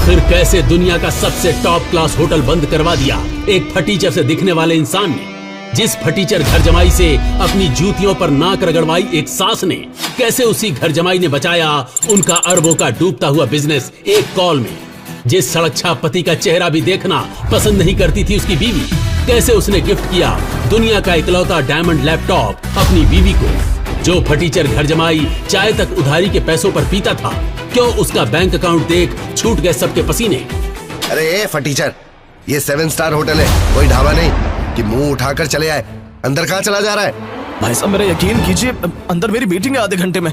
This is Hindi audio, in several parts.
आखिर कैसे दुनिया का सबसे टॉप क्लास होटल बंद करवा दिया एक फटीचर से दिखने वाले इंसान ने? जिस फटीचर घर जमाई से अपनी जूतियों पर नाक रगड़वाई एक सास ने, कैसे उसी घर जमाई ने बचाया उनका अरबों का डूबता हुआ बिजनेस एक कॉल में? जिस सड़क छाप पति का चेहरा भी देखना पसंद नहीं करती थी उसकी बीवी, कैसे उसने गिफ्ट किया दुनिया का इकलौता डायमंड लैपटॉप अपनी बीवी को? जो फटीचर घर जमाई चाय तक उधारी के पैसों पर पीता था, क्यों उसका बैंक अकाउंट देख छूट गए सबके पसीने? अरे फटीचर, ये 7 स्टार होटल है, कोई ढाबा नहीं कि मुंह उठाकर चले आए। अंदर कहाँ चला जा रहा है? भाई साहब मेरा यकीन कीजिए, अंदर मेरी मीटिंग है आधे घंटे में।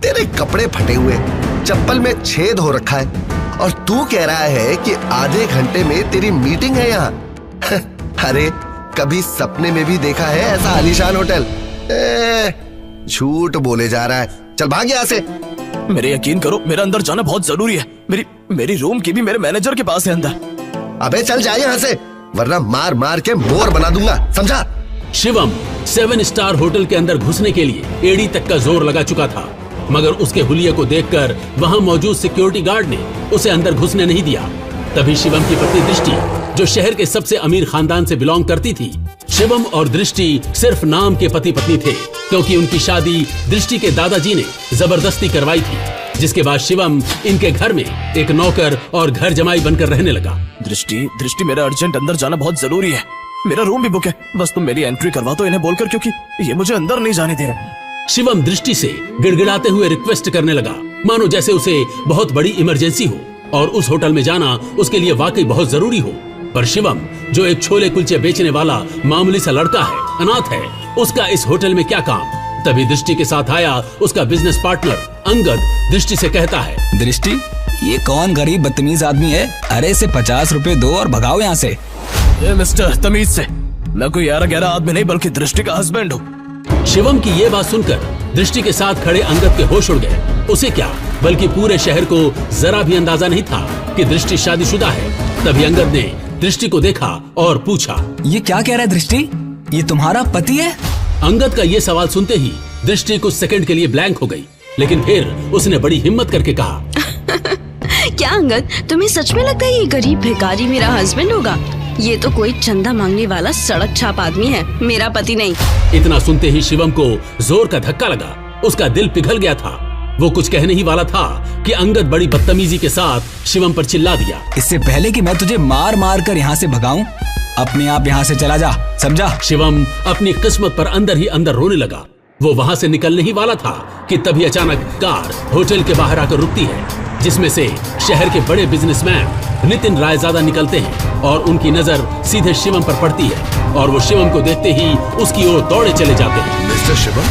तेरे कपड़े फटे हुए, चप्पल में छेद हो रखा है और तू कह रहा है कि आधे घंटे में तेरी मीटिंग है यहाँ। अरे कभी सपने में भी देखा है ऐसा आलीशान होटल? झूठ बोले जा रहा है। चल भाग यहाँ से। मेरे यकीन करो, मेरा अंदर जाना बहुत जरूरी है। मेरी रूम की भी मेरे मैनेजर के पास है अंदर। अबे चल जा यहाँ से, वरना मार मार के मोर बना दूंगा, समझा? शिवम 7 स्टार होटल के अंदर घुसने के लिए एड़ी तक का जोर लगा चुका था, मगर उसके हुलिये को देखकर वहां मौजूद सिक्योरिटी गार्ड ने उसे अंदर घुसने नहीं दिया। तभी शिवम की पत्नी दृष्टि, जो शहर के सबसे अमीर खानदान से बिलोंग करती थी, शिवम और दृष्टि सिर्फ नाम के पति पत्नी थे, क्योंकि उनकी शादी दृष्टि के दादाजी ने जबरदस्ती करवाई थी, जिसके बाद शिवम इनके घर में एक नौकर और घर जमाई बनकर रहने लगा। दृष्टि मेरा अर्जेंट अंदर जाना बहुत जरूरी है। मेरा रूम भी बुक है, बस तुम मेरी एंट्री करवा दो इन्हें बोलकर, क्योंकि ये मुझे अंदर नहीं जाने दे रहे। शिवम दृष्टि से गिड़गिड़ाते हुए रिक्वेस्ट करने लगा, मानो जैसे उसे बहुत बड़ी इमरजेंसी हो और उस होटल में जाना उसके लिए वाकई बहुत जरूरी हो। पर शिवम, जो एक छोले कुलचे बेचने वाला मामूली सा लड़का है, अनाथ है, उसका इस होटल में क्या काम? तभी दृष्टि के साथ आया उसका बिजनेस पार्टनर अंगद दृष्टि से कहता है, दृष्टि, ये कौन गरीब बदतमीज आदमी है? अरे इसे 50 रुपए दो और भगाओ यहाँ से। मिस्टर, तमीज से, मैं कोई 11 आदमी नहीं बल्कि दृष्टि का हस्बैंड हूँ। शिवम की ये बात सुनकर दृष्टि के साथ खड़े अंगद के होश उड़ गए। उसे क्या, बल्कि पूरे शहर को जरा भी अंदाजा नहीं था कि दृष्टि शादीशुदा है। तभी अंगद ने दृष्टि को देखा और पूछा, ये क्या कह रहा है दृष्टि? ये तुम्हारा पति है? अंगद का ये सवाल सुनते ही दृष्टि कुछ सेकंड के लिए ब्लैंक हो गई, लेकिन फिर उसने बड़ी हिम्मत करके कहा, क्या अंगद, तुम्हें सच में लगता है ये गरीब भिखारी मेरा हस्बैंड होगा? ये तो कोई चंदा मांगने वाला सड़क छाप आदमी है, मेरा पति नहीं। इतना सुनते ही शिवम को जोर का धक्का लगा, उसका दिल पिघल गया था। वो कुछ कहने ही वाला था कि अंगद बड़ी बदतमीजी के साथ शिवम पर चिल्ला दिया, इससे पहले कि मैं तुझे मार मार कर यहाँ से भगाऊं, अपने आप यहाँ से चला जा, समझा? शिवम अपनी किस्मत पर अंदर ही अंदर रोने लगा। वो वहाँ से निकलने ही वाला था कि तभी अचानक कार होटल के बाहर आकर रुकती है, जिसमें से शहर के बड़े बिजनेसमैन नितिन रायजादा निकलते हैं और उनकी नजर सीधे शिवम पर पड़ती है और वो शिवम को देखते ही उसकी ओर दौड़े चले जाते हैं। मिस्टर शिवम,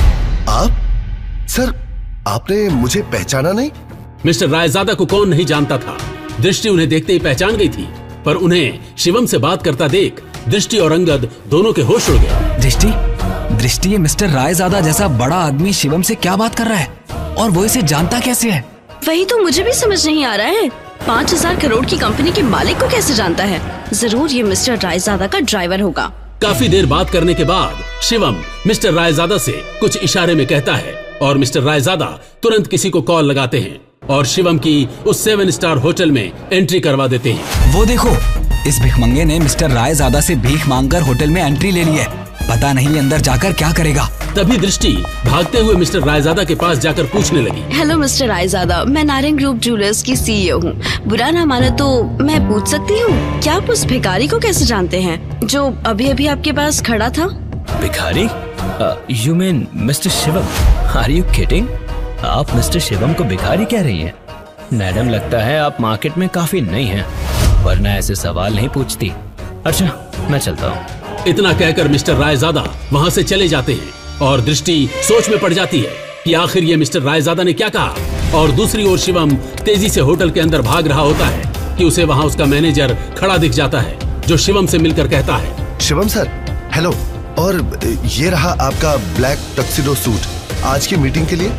आप? सर, आपने मुझे पहचाना नहीं? मिस्टर रायजादा को कौन नहीं जानता था। दृष्टि उन्हें देखते ही पहचान गई थी, पर उन्हें शिवम से बात करता देख दृष्टि और अंगद दोनों के होश उड़ गए। दृष्टि, ये मिस्टर रायजादा जैसा बड़ा आदमी शिवम से क्या बात कर रहा है और वो इसे जानता कैसे है? वही तो मुझे भी समझ नहीं आ रहा है। 5000 करोड़ की कंपनी के मालिक को कैसे जानता है? जरूर ये मिस्टर रायजादा का ड्राइवर होगा। काफी देर बात करने के बाद शिवम मिस्टर रायजादा से कुछ इशारे में कहता है और मिस्टर रायजादा तुरंत किसी को कॉल लगाते हैं और शिवम की उस 7 स्टार होटल में एंट्री करवा देते हैं। वो देखो, इस भिखमंगे ने मिस्टर रायजादा से भीख मांगकर होटल में एंट्री ले ली है। पता नहीं अंदर जाकर क्या करेगा। तभी दृष्टि भागते हुए मिस्टर रायजादा के पास जाकर पूछने लगी, हेलो मिस्टर रायजादा, मैं नारायण ग्रुप ज्वेलर्स की CEO हूँ। बुरा ना माने तो मैं पूछ सकती हूँ, क्या आप उस भिखारी को कैसे जानते हैं जो अभी अभी आपके पास खड़ा था? भिखारी? You mean mister Shivam? Are you kidding? आप मिस्टर शिवम को भिखारी कह रही हैं? मैडम, लगता है आप मार्केट में काफी नई हैं, वरना ऐसे सवाल नहीं पूछती। अच्छा, मैं चलता हूँ। इतना कहकर मिस्टर रायजादा वहाँ से चले जाते हैं और दृष्टि सोच में पड़ जाती है कि आखिर ये मिस्टर रायजादा ने क्या कहा। और दूसरी ओर शिवम तेजी से होटल के अंदर भाग रहा होता है कि उसे वहाँ उसका मैनेजर खड़ा दिख जाता है, जो शिवम से मिलकर कहता है, शिवम सर, हेलो, और ये रहा आपका ब्लैक टक्सिडो सूट। आज की मीटिंग के लिए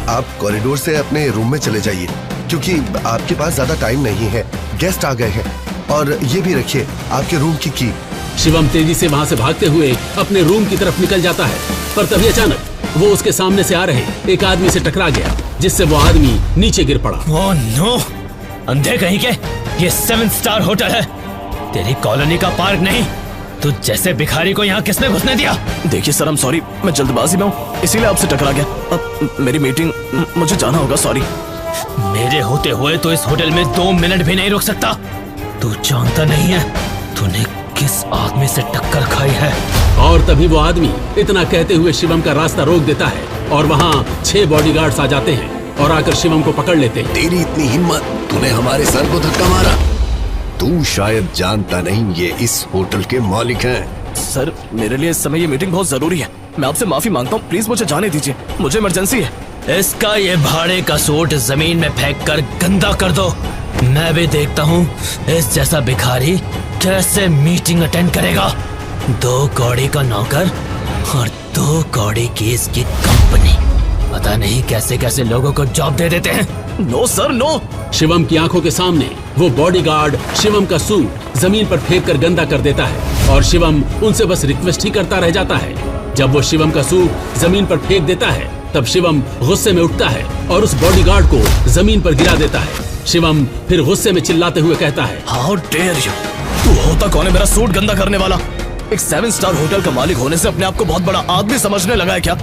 आप कॉरिडोर से अपने रूम में चले जाइए, क्योंकि आपके पास ज्यादा टाइम नहीं है, गेस्ट आ गए हैं। और ये भी रखिए आपके रूम की की। शिवम तेजी से वहाँ से भागते हुए अपने रूम की तरफ निकल जाता है, पर तभी अचानक वो उसके सामने से आ रहे एक आदमी से टकरा गया, जिससे वो आदमी नीचे गिर पड़ा। Oh no! अंधे कहीं के, ये 7 स्टार होटल है, तेरी कॉलोनी का पार्क नहीं। तू जैसे भिखारी को यहाँ किसने घुसने दिया? देखिए सर, सॉरी, मैं जल्दबाजी में हूँ, इसीलिए आपसे टकरा गया। अब मेरी मीटिंग, मुझे जाना होगा, सॉरी। मेरे होते हुए तो इस होटल में 2 मिनट भी नहीं रुक सकता। तू जानता नहीं है तूने किस आदमी से टक्कर खाई है। और तभी वो आदमी इतना कहते हुए शिवम का रास्ता रोक देता है और वहाँ 6 बॉडीगार्ड्स आ जाते हैं और आकर शिवम को पकड़ लेते हैं। तेरी इतनी हिम्मत, तूने हमारे सर को धक्का मारा। तू शायद जानता नहीं, ये इस होटल के मालिक हैं। सर, मेरे लिए इस समय ये मीटिंग बहुत जरूरी है, मैं आपसे माफी मांगता हूँ, प्लीज मुझे जाने दीजिए, मुझे इमरजेंसी है। इसका ये भाड़े का सूट जमीन में फेंक कर गंदा कर दो। मैं भी देखता हूँ इस जैसा भिखारी कैसे मीटिंग अटेंड करेगा। 2 कौड़ी का नौकर और 2 कौड़ी की इसकी कंपनी, पता नहीं कैसे कैसे लोगों को जॉब दे देते हैं। No sir, no. शिवम की आंखों के सामने वो बॉडीगार्ड शिवम का सूट जमीन पर फेंक कर गंदा कर देता है और शिवम उनसे बस रिक्वेस्ट ही करता रह जाता है। जब वो शिवम का सूट जमीन पर फेंक देता है तब शिवम गुस्से में उठता है और उस बॉडीगार्ड को जमीन पर गिरा देता है। शिवम फिर गुस्से में चिल्लाते हुए कहता है, हाउ डेयर यू, तू होता कौन है मेरा सूट गंदा करने वाला? एक 7 स्टार होटल का मालिक होने से अपने आप को बहुत बड़ा आदमी समझने लगा है क्या?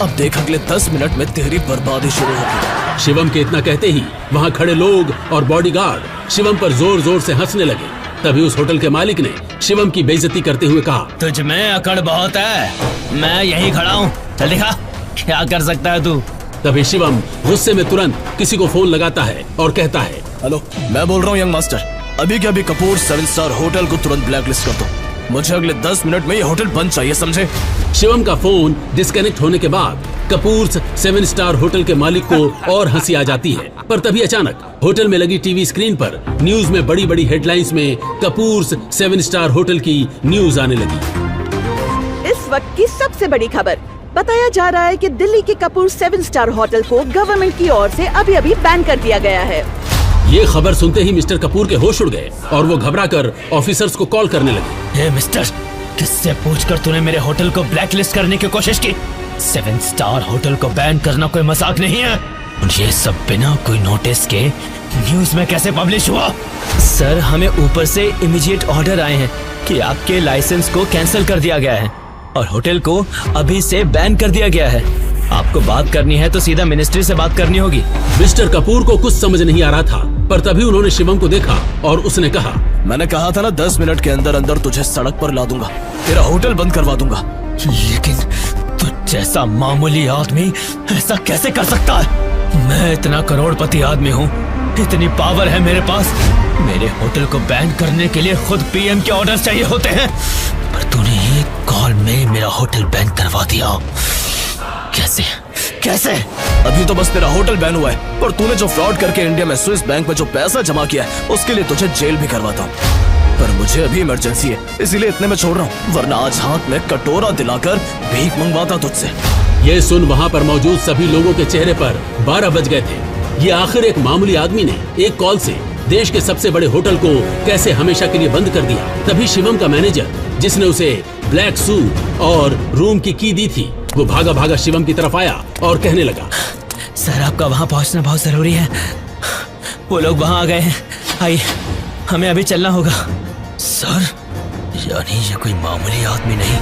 अब देख, अगले 10 मिनट में तेरी बर्बादी शुरू होगी। शिवम के इतना कहते ही वहाँ खड़े लोग और बॉडीगार्ड शिवम पर जोर जोर से हंसने लगे। तभी उस होटल के मालिक ने शिवम की बेइज्जती करते हुए कहा, तुझ में अकड़ बहुत है, मैं यहीं खड़ा हूँ, चल दिखा क्या कर सकता है तू। तभी शिवम गुस्से में तुरंत किसी को फोन लगाता है और कहता है, हेलो, मैं बोल रहा हूँ यंग मास्टर, अभी के अभी कपूर 7 स्टार होटल को तुरंत ब्लैकलिस्ट कर दो, मुझे अगले 10 मिनट में ये होटल बंद चाहिए, समझे? शिवम का फोन डिस्कनेक्ट होने के बाद कपूर 7 स्टार होटल के मालिक को और हंसी आ जाती है। पर तभी अचानक होटल में लगी टीवी स्क्रीन पर न्यूज में बड़ी बड़ी हेडलाइंस में कपूर 7 स्टार होटल की न्यूज आने लगी। इस वक्त की सबसे बड़ी खबर, बताया जा रहा है कि दिल्ली के कपूर 7 स्टार होटल को गवर्नमेंट की ओर से अभी बैन कर दिया गया है। ये खबर सुनते ही मिस्टर कपूर के होश उड़ गए और वो घबराकर ऑफिसर्स को कॉल करने लगे। हे मिस्टर, किससे पूछकर तूने मेरे होटल को ब्लैकलिस्ट करने की कोशिश की? 7 स्टार होटल को बैन करना कोई मजाक नहीं है। ये सब बिना कोई नोटिस के न्यूज में कैसे पब्लिश हुआ? सर, हमें ऊपर से इमीडिएट ऑर्डर आए हैं कि आपके लाइसेंस को कैंसिल कर दिया गया है और होटल को अभी से बैन कर दिया गया है। आपको बात करनी है तो सीधा मिनिस्ट्री से बात करनी होगी। मिस्टर कपूर को कुछ समझ नहीं आ रहा था, पर तभी उन्होंने शिवम को देखा और उसने कहा, मैंने कहा था ना 10 मिनट के अंदर अंदर तुझे सड़क पर ला दूंगा, तेरा होटल बंद करवा दूंगा। लेकिन तू जैसा मामूली आदमी ऐसा कैसे कर सकता है? मैं इतना करोड़पति आदमी हूँ, इतनी पावर है मेरे पास, मेरे होटल को बैन करने के लिए खुद पीएम के ऑर्डर चाहिए होते हैं, पर तूने एक कॉल में मेरा होटल बैन करवा दिया। कैसे कैसे? अभी तो बस तेरा होटल बैन हुआ है, पर तूने जो फ्रॉड करके इंडिया में स्विस बैंक में जो पैसा जमा किया है उसके लिए तुझे जेल भी करवाता हूँ। पर मुझे अभी इमरजेंसी है, इसीलिए इतने में छोड़ रहा हूँ, वरना आज हाथ में कटोरा दिलाकर भीख मंगवाता तुझसे। ये सुन वहाँ पर मौजूद सभी लोगों के चेहरे पर 12 बज गए थे। ये आखिर एक मामूली आदमी ने एक कॉल से देश के सबसे बड़े होटल को कैसे हमेशा के लिए बंद कर दिया। तभी शिवम का मैनेजर, जिसने उसे ब्लैक सूट और रूम की की दी थी, वो भागा भागा शिवम की तरफ आया और कहने लगा, सर, आपका वहाँ पहुँचना बहुत जरूरी है, वो लोग वहाँ आ गए हैं, आइए हमें अभी चलना होगा। सर, यानी ये कोई मामूली आदमी नहीं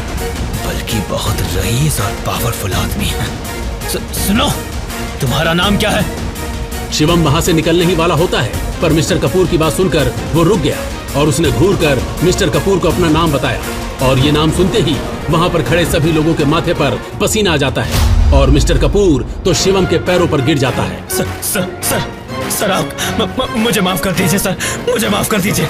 बल्कि बहुत रईस और पावरफुल आदमी है। सुनो, तुम्हारा नाम क्या है? शिवम वहाँ से निकलने ही वाला होता है, पर मिस्टर कपूर की बात सुनकर वो रुक गया और उसने घूरकर मिस्टर कपूर को अपना नाम बताया और ये नाम सुनते ही वहाँ पर खड़े सभी लोगों के माथे पर पसीना आ जाता है और मिस्टर कपूर तो शिवम के पैरों पर गिर जाता है। सर, आप मुझे माफ कर दीजिए सर, मुझे माफ कर दीजिए।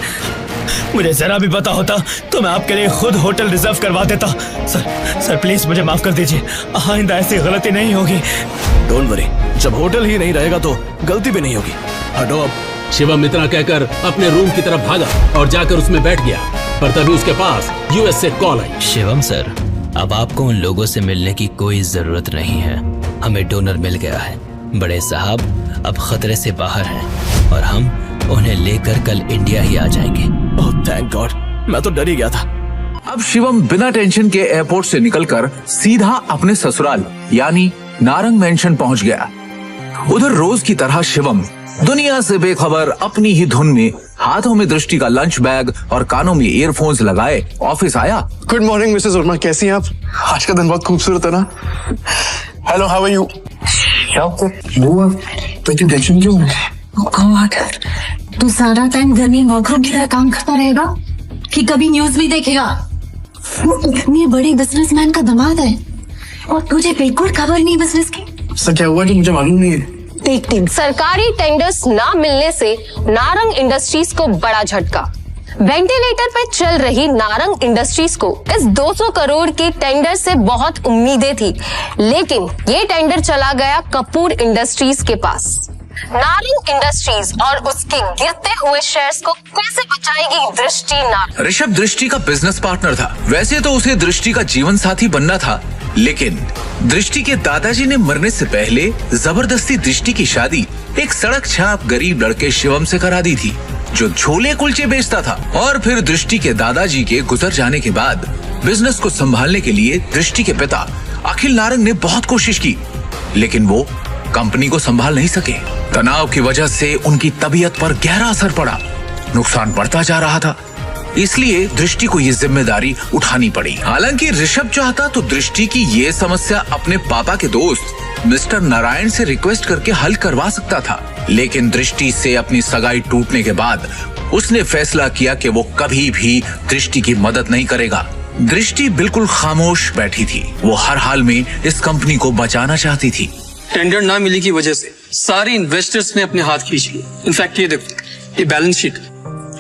मुझे जरा भी पता होता तो मैं आपके लिए खुद होटल रिजर्व करवा देता। सर प्लीज मुझे माफ कर दीजिए, आइंदा ऐसी गलती नहीं होगी। डोंट वरी, जब होटल ही नहीं रहेगा तो गलती भी नहीं होगी, हटो अब। शिवम इतना कहकर अपने रूम की तरफ भागा और जाकर उसमें बैठ गया, पर तभी उसके पास यूएस से कॉल आई। शिवम सर, अब आपको उन लोगों से मिलने की कोई जरूरत नहीं है, हमें डोनर मिल गया है। बड़े साहब अब खतरे से बाहर हैं और हम उन्हें लेकर कल इंडिया ही आ जाएंगे। ओह थैंक गॉड, मैं तो डर ही गया था। अब शिवम बिना टेंशन के एयरपोर्ट से निकलकर सीधा अपने ससुराल यानी नारंग मेंशन पहुंच गया। उधर रोज की तरह शिवम दुनिया से बेखबर अपनी ही धुन में हाथों में दृष्टि का लंच बैग और कानों में ईयरफोन्स लगाए ऑफिस आया। गुड मॉर्निंग मिसेस वर्मा, कैसी हैं आप? आज का दिन बहुत खूबसूरत है ना? Hello, how are you? Tension क्यों? तू सारा टाइम घर में नौकरों की तरह काम करता रहेगा कि कभी न्यूज भी देखेगा? वो इतने बड़े बिजनेसमैन का दामाद है और तुझे बिल्कुल खबर नहीं बिजनेस की। सर क्या हुआ कि मुझे मालूम नहीं है। सरकारी टेंडर्स ना मिलने से नारंग इंडस्ट्रीज को बड़ा झटका। वेंटिलेटर पे चल रही नारंग इंडस्ट्रीज को इस 200 करोड़ के टेंडर से बहुत उम्मीदें थी, लेकिन ये टेंडर चला गया कपूर इंडस्ट्रीज के पास। नारंग इंडस्ट्रीज और उसके गिरते हुए शेयर्स को कैसे बचाएगी दृष्टि नारंग? ऋषभ दृष्टि का बिजनेस पार्टनर था। वैसे तो उसे दृष्टि का जीवन साथी बनना था, लेकिन दृष्टि के दादाजी ने मरने से पहले जबरदस्ती दृष्टि की शादी एक सड़क छाप गरीब लड़के शिवम से करा दी थी, जो छोले कुलचे बेचता था। और फिर दृष्टि के दादाजी के गुजर जाने के बाद बिजनेस को संभालने के लिए दृष्टि के पिता अखिल नारंग ने बहुत कोशिश की, लेकिन वो कंपनी को संभाल नहीं सके। तनाव की वजह से उनकी तबीयत पर गहरा असर पड़ा, नुकसान बढ़ता जा रहा था, इसलिए दृष्टि को ये जिम्मेदारी उठानी पड़ी। हालांकि ऋषभ चाहता तो दृष्टि की ये समस्या अपने पापा के दोस्त मिस्टर नारायण से रिक्वेस्ट करके हल करवा सकता था, लेकिन दृष्टि से अपनी सगाई टूटने के बाद उसने फैसला किया कि वो कभी भी दृष्टि की मदद नहीं करेगा। दृष्टि बिल्कुल खामोश बैठी थी, वो हर हाल में इस कंपनी को बचाना चाहती थी। टेंडर ना मिलने की वजह से सारे इन्वेस्टर्स ने अपने हाथ खींच लिए। इनफैक्ट ये देखो, ये बैलेंस शीट,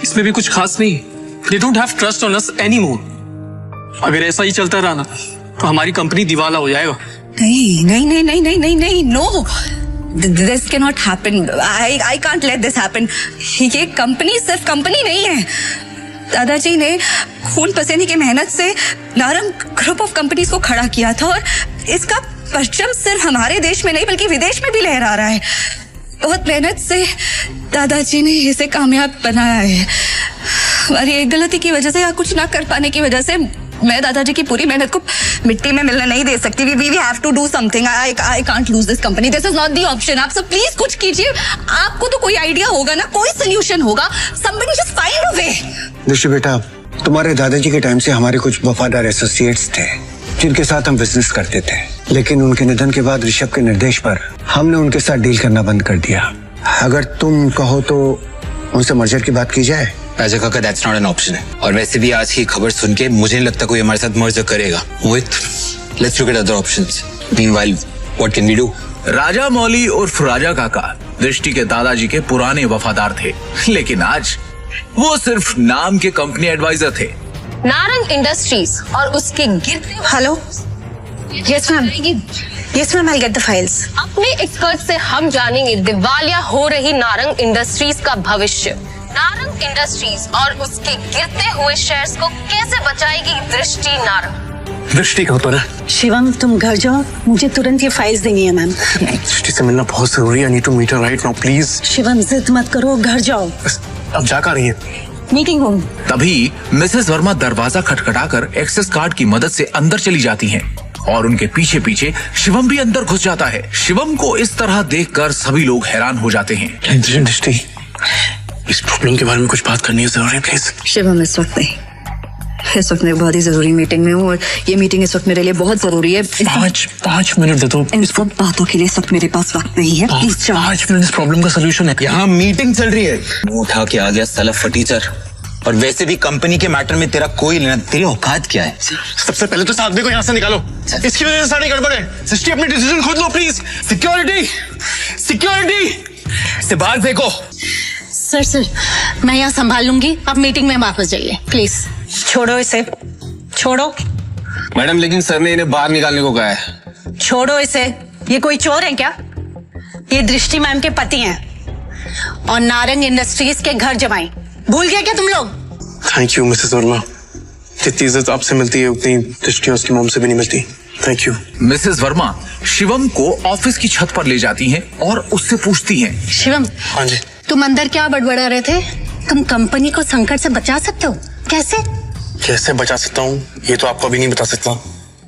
इसमें भी कुछ खास नहीं है। They don't have trust on us anymore. अगर ऐसा ही चलता रहा ना तो हमारी कंपनी दिवाला हो जाएगा। नहीं नहीं नहीं नहीं नहीं नहीं नहीं, no, this cannot happen. I can't let this happen. ये कंपनी सिर्फ कंपनी नहीं है। दादाजी ने खून पसीने की मेहनत से नारंग ग्रुप ऑफ कंपनीज को खड़ा किया था और इसका परचम सिर्फ हमारे देश में नहीं बल्कि विदेश में भी लहरा रहा है। बहुत मेहनत से दादाजी ने इसे कामयाब बनाया है। हमारी एक गलती की वजह से या कुछ ना कर पाने की वजह से मैं दादाजी की पूरी मेहनत को मिट्टी में मिलने नहीं दे सकती। We have to do something. I can't lose this company. This is not the option. आप सब प्लीज कुछ कीजिए। आपको तो कोई आइडिया होगा ना, कोई सोल्यूशन होगा। Somebody just find a way. दृष्टि बेटा, तुम्हारे दादाजी के टाइम से हमारे कुछ वफादार एसोसिएट्स थे जिनके साथ हम बिजनेस करते थे, लेकिन उनके निधन के बाद ऋषभ के निर्देश पर हमने उनके साथ डील करना बंद कर दिया। अगर तुम कहो तो उनसे मर्जर की बात की जाए। राजा काका, दैट्स नॉट एन ऑप्शन है। और वैसे भी आज की खबर सुन के मुझे नहीं लगता कोई हमारे साथ मर्जर करेगा। Let's look at other options. Meanwhile what can we do? Raja Mauli उर्फ राजा काका दृष्टि के दादाजी के पुराने वफादार थे, लेकिन आज वो सिर्फ नाम के कंपनी एडवाइजर थे। नारंग इंडस्ट्रीज और उसके गिरते। Hello, yes ma'am, yes ma'am, I get the files. अपने एक्सपर्ट से हम जानेंगे दिवालिया हो रही नारंग इंडस्ट्रीज का भविष्य। नारंग इंडस्ट्रीज और उसके गिरते हुए शेयर्स को कैसे बचाएगी दृष्टि नारंग? दृष्टि कहाँ पर है? शिवम, तुम घर जाओ, मुझे तुरंत ये फाइल्स देनी है मैम। दृष्टि से मिलना बहुत जरूरी है। I need to meet her right now, please. Shivam, जिद मत करो, घर जाओ। अब जा कर रही है? Meeting room. तभी मिसेस वर्मा दरवाजा खटखटाकर एक्सेस कार्ड की मदद से अंदर चली जाती हैं और उनके पीछे पीछे शिवम भी अंदर घुस जाता है। शिवम को इस तरह देखकर सभी लोग हैरान हो जाते हैं। दृष्टि, इस प्रॉब्लम के बारे में कुछ बात करनी है जरूरी, प्लीज। शिवम, इस वक्त नहीं, इस वक्त मैं बहुत ही जरूरी मीटिंग में हूँ और ये मीटिंग इस वक्त मेरे लिए बहुत जरूरी है। 5 मिनट दे दो। इन सब बातों के लिए इस वक्त मेरे पास वक्त नहीं है, प्लीज जाओ। 5 मिनट, इस प्रॉब्लम का सोल्यूशन है। यहाँ मीटिंग चल रही है। मुंह उठा के आ गया साला फटीचर। और वैसे भी कंपनी के मैटर में तेरा कोई लेना, तेरी औकात क्या है? सबसे पहले तो साधने को यहाँ से निकालो, इसकी वजह से सारी गड़बड़ है। सृष्टि, अपनी डिसीजन खुद लो प्लीज। सिक्योरिटी, सिक्योरिटी से बाहर फेंको। सर, मैं यहाँ संभाल लूंगी, आप मीटिंग में वापस जाइए प्लीज। छोड़ो इसे, छोड़ो। मैडम, लेकिन सर ने इन्हें बाहर निकालने को कहा है। छोड़ो इसे, ये कोई चोर है क्या? ये दृष्टि मैम के पति हैं और नारंग इंडस्ट्रीज के घर जमाई। भूल गए क्या तुम लोग? थैंक यू मिसेस वर्मा, जितनी इज्जत आपसे मिलती है उतनी दृष्टि उसकी मॉम से भी नहीं मिलती। Thank you. Mrs Verma Shivam को ऑफिस की छत पर ले जाती हैं और उससे पूछती हैं। शिवम, हाँ जी, तुम अंदर क्या बड़बड़ा रहे थे? तुम कंपनी को संकट से बचा सकते हो, कैसे? कैसे बचा सकता हूँ ये तो आपको अभी नहीं बता सकता,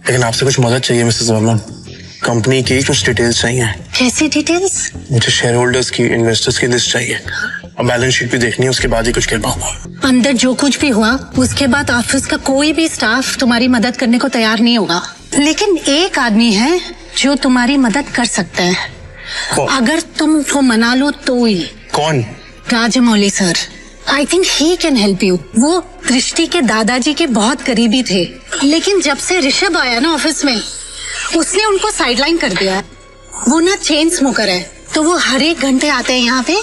लेकिन आपसे कुछ मदद चाहिए मिसेस वर्मा। कंपनी की कुछ डिटेल्स चाहिए। कैसी डिटेल्स? मुझे शेयर होल्डर्स की, इन्वेस्टर्स की लिस्ट चाहिए और बैलेंस शीट भी देखनी है, उसके बाद ही कुछ कर पाऊंगा। अंदर जो कुछ भी हुआ उसके बाद ऑफिस का कोई भी स्टाफ तुम्हारी मदद करने को तैयार नहीं होगा, लेकिन एक आदमी है जो तुम्हारी मदद कर सकता है। अगर तुम उसको मना लो तो ही। कौन? Rajamouli sir. I think he can help you. वो दृष्टि के दादाजी के बहुत करीबी थे, लेकिन जब से ऋषभ आया ना ऑफिस में, उसने उनको साइडलाइन कर दिया। वो ना चेन स्मोकर है, तो वो हर एक घंटे आते हैं यहाँ पे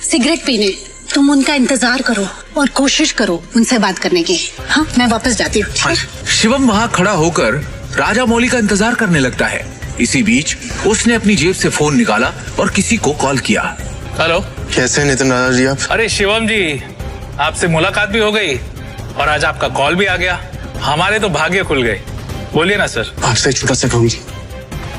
सिगरेट पीने। तुम उनका इंतजार करो और कोशिश करो उनसे बात करने की। हाँ, मैं वापस जाती हूँ। शिवम वहाँ खड़ा होकर राजा मौली का इंतजार करने लगता है। इसी बीच उसने अपनी जेब से फोन निकाला और किसी को कॉल किया। हेलो, कैसे नितिन राजा जी आप? अरे शिवम जी, आपसे मुलाकात भी हो गई और आज आपका कॉल भी आ गया। हमारे तो भाग्य खुल गए। बोलिए ना सर। आपसे एक छोटा सा काम।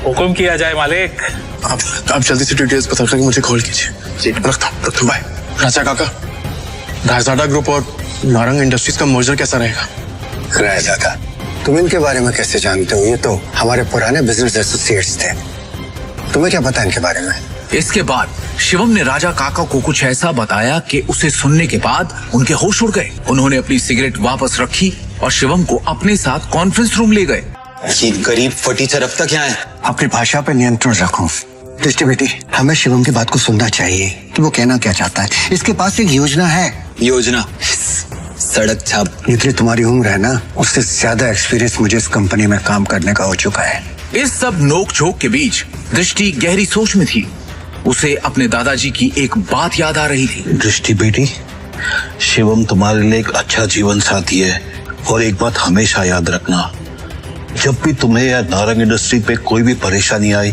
हुक्म किया जाए मालिक। आप जल्दी से डिटेल्स बता करके मुझे कॉल कीजिए। रखता हूँ, बाय। राजा काका, रायजादा ग्रुप और नारंग इंडस्ट्रीज का मर्जर कैसा रहेगा? रायजादा, तुम इनके बारे में कैसे जानते हो? ये तो हमारे पुराने बिजनेस एसोसिएट्स थे। तुम्हें क्या पता इनके बारे में? इसके बाद शिवम ने राजा काका को कुछ ऐसा बताया कि उसे सुनने के बाद उनके होश उड़ गए। उन्होंने अपनी सिगरेट वापस रखी और शिवम को अपने साथ कॉन्फ्रेंस रूम ले गए। ये गरीब फटीचर अब तक यहाँ है। अपनी भाषा पर नियंत्रण रखो। दृष्टि बेटी, हमें शिवम की बात को सुनना चाहिए कि वो कहना क्या चाहता है। इसके पास एक योजना है। योजना? सड़क छाप। जितनी तुम्हारी उम्र है ना, उससे ज्यादा एक्सपीरियंस मुझे इस कंपनी में काम करने का हो चुका है। इस सब नोक झोंक के बीच दृष्टि गहरी सोच में थी। उसे अपने दादाजी की एक बात याद आ रही थी। दृष्टि बेटी, शिवम तुम्हारे लिए एक अच्छा जीवन साथी है और एक बात हमेशा याद रखना, जब भी तुम्हें या नारंग इंडस्ट्री पे कोई भी परेशानी आई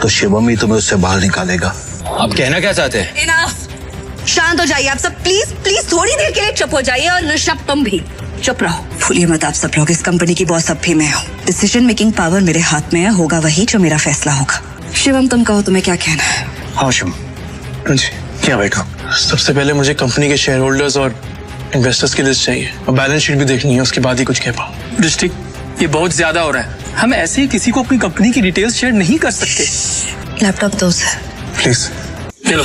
तो शिवम ही तुम्हें उससे बाहर निकालेगा। आप कहना क्या चाहते हैं? इनफ। शांत हो जाइए आप सब, प्लीज प्लीज थोड़ी देर के लिए चुप हो जाइए। और ऋषभ, तुम भी चुप रहो। भूलिए मत आप सब लोग, इस कंपनी की बॉस अब भी मैं हूँ। डिसीजन मेकिंग पावर मेरे हाथ में है, होगा वही जो मेरा फैसला होगा। शिवम, तुम कहो तुम्हें क्या कहना है? हाँ शिवम जी, क्या बैठा? सबसे पहले मुझे कंपनी के शेयर होल्डर्स और इन्वेस्टर्स की लिस्ट चाहिए और बैलेंस शीट भी देखनी है, उसके बाद ही कुछ कह पाऊँ। डिस्ट्रिक्ट, ये बहुत ज्यादा हो रहा है। हम ऐसे ही किसी को अपनी कंपनी की डिटेल्स शेयर नहीं कर सकते। लैपटॉप दो सर। प्लीज। लो।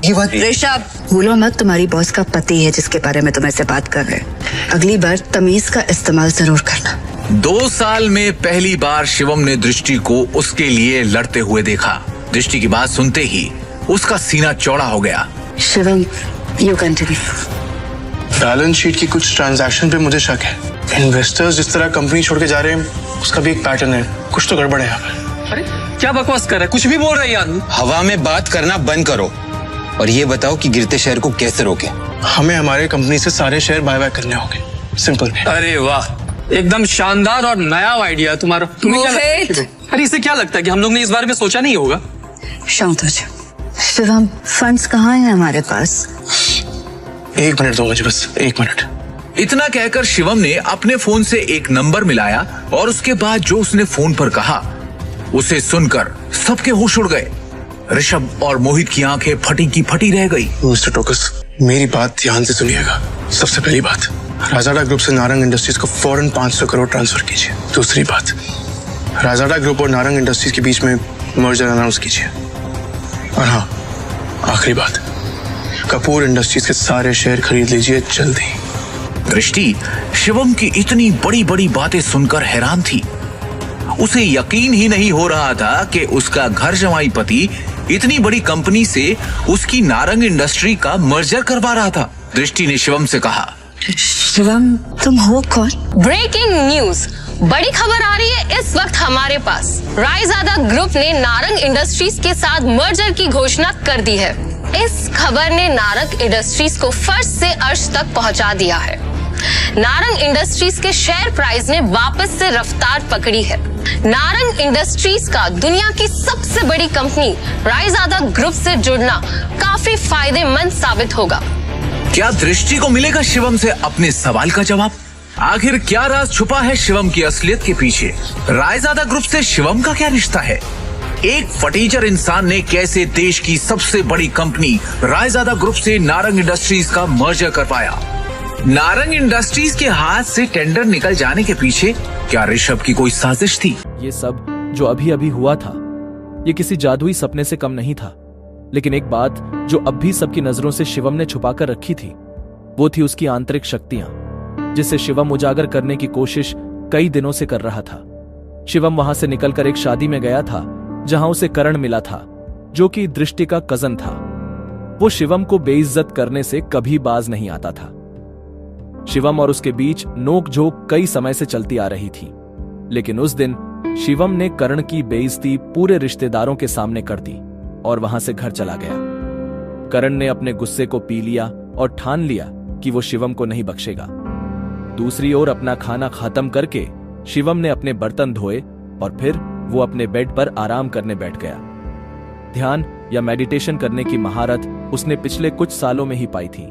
ये बात ऋषभ, भूलो मत तुम्हारी बॉस का पति है जिसके बारे में तुम ऐसे बात कर रहे हैं। अगली बार तमीज का इस्तेमाल जरूर करना। 2 साल में पहली बार शिवम ने दृष्टि को उसके लिए लड़ते हुए देखा। दृष्टि की बात सुनते ही उसका सीना चौड़ा हो गया। Shivam, you continue. Balance sheet की कुछ ट्रांजैक्शन पे मुझे शक है। इन्वेस्टर्स जिस तरह कंपनी छोड़ के जा रहे हैं, उसका भी एक पैटर्न है। कुछ तो गड़बड़ है यहाँ पे। अरे क्या बकवास कर रहा है? कुछ भी बोल रहा है यार। हवा में बात करना बंद करो और ये बताओ कि गिरते शेयर को कैसे रोके। हमें हमारे कंपनी से सारे शेयर बायबैक करने होंगे। सिंपल। अरे वाह, एकदम शानदार और नया आइडिया तुम्हारा। तुम्हें क्या लगता है? अरे इसे क्या लगता है कि हम लोग ने इस बारे में सोचा नहीं होगा? शांत हो जाओ। शिवम, फंड्स कहाँ हैं हमारे पास? 1 मिनट दो मुझे, बस 1 मिनट। इतना कहकर शिवम ने अपने फोन से एक नंबर मिलाया और उसके बाद जो उसने फोन पर कहा उसे सुनकर सबके होश उड़ गए। ऋषभ और मोहित की आंखें फटी की फटी रह गई। मिस्टर टोकस, मेरी बात ध्यान से सुनिएगा। सबसे पहली बात, राजाडा ग्रुप से नारंग इंडस्ट्रीज को फौरन 500 करोड़ ट्रांसफर कीजिए। दूसरी बात, राजाडा ग्रुप और नारंग इंडस्ट्रीज के बीच में मर्जर अनाउंस कीजिए। और हाँ, आखिरी बात, कपूर इंडस्ट्रीज के सारे शेयर खरीद लीजिए जल्दी। दृष्टि शिवम की इतनी बड़ी बड़ी बातें सुनकर हैरान थी। उसे यकीन ही नहीं हो रहा था कि उसका घर जमाई पति इतनी बड़ी कंपनी से उसकी नारंग इंडस्ट्री का मर्जर करवा रहा था। दृष्टि ने शिवम से कहा, शिवम, तुम हो कौन? ब्रेकिंग न्यूज, बड़ी खबर आ रही है इस वक्त हमारे पास। रायजादा ग्रुप ने नारंग इंडस्ट्रीज के साथ मर्जर की घोषणा कर दी है। इस खबर ने नारंग इंडस्ट्रीज को फर्श से अर्श तक पहुंचा दिया है। नारंग इंडस्ट्रीज के शेयर प्राइस ने वापस से रफ्तार पकड़ी है। नारंग इंडस्ट्रीज का दुनिया की सबसे बड़ी कंपनी रायजादा ग्रुप से जुड़ना काफी फायदेमंद साबित होगा। क्या दृष्टि को मिलेगा शिवम से अपने सवाल का जवाब? आखिर क्या राज छुपा है शिवम की असलियत के पीछे? रायजादा ग्रुप से शिवम का क्या रिश्ता है? एक फटीचर इंसान ने कैसे देश की सबसे बड़ी कंपनी रायजादा ग्रुप से नारंग इंडस्ट्रीज का मर्जर करवाया? नारंग इंडस्ट्रीज के हाथ से टेंडर निकल जाने के पीछे क्या ऋषभ की कोई साजिश थी? ये सब जो अभी अभी हुआ था ये किसी जादुई सपने से कम नहीं था, लेकिन एक बात जो अब भी सबकी नजरों से शिवम ने छुपाकर रखी थी, वो थी उसकी आंतरिक शक्तियां, जिसे शिवम उजागर करने की कोशिश कई दिनों से कर रहा था। शिवम वहां से निकलकर एक शादी में गया था जहां उसे करण मिला था, जो कि दृष्टि का कजन था। वो शिवम को बेइज्जत करने से कभी बाज नहीं आता था। शिवम और उसके बीच नोक-झोंक कई समय से चलती आ रही थी, लेकिन उस दिन शिवम ने करण की बेइज्जती पूरे रिश्तेदारों के सामने कर दी और वहां से घर चला गया। करण ने अपने गुस्से को पी लिया और ठान लिया कि वो शिवम को नहीं बख्शेगा। दूसरी ओर अपना खाना खत्म करके शिवम ने अपने बर्तन धोए और फिर वो अपने बेड पर आराम करने बैठ गया। ध्यान या मेडिटेशन करने की महारत उसने पिछले कुछ सालों में ही पाई थी।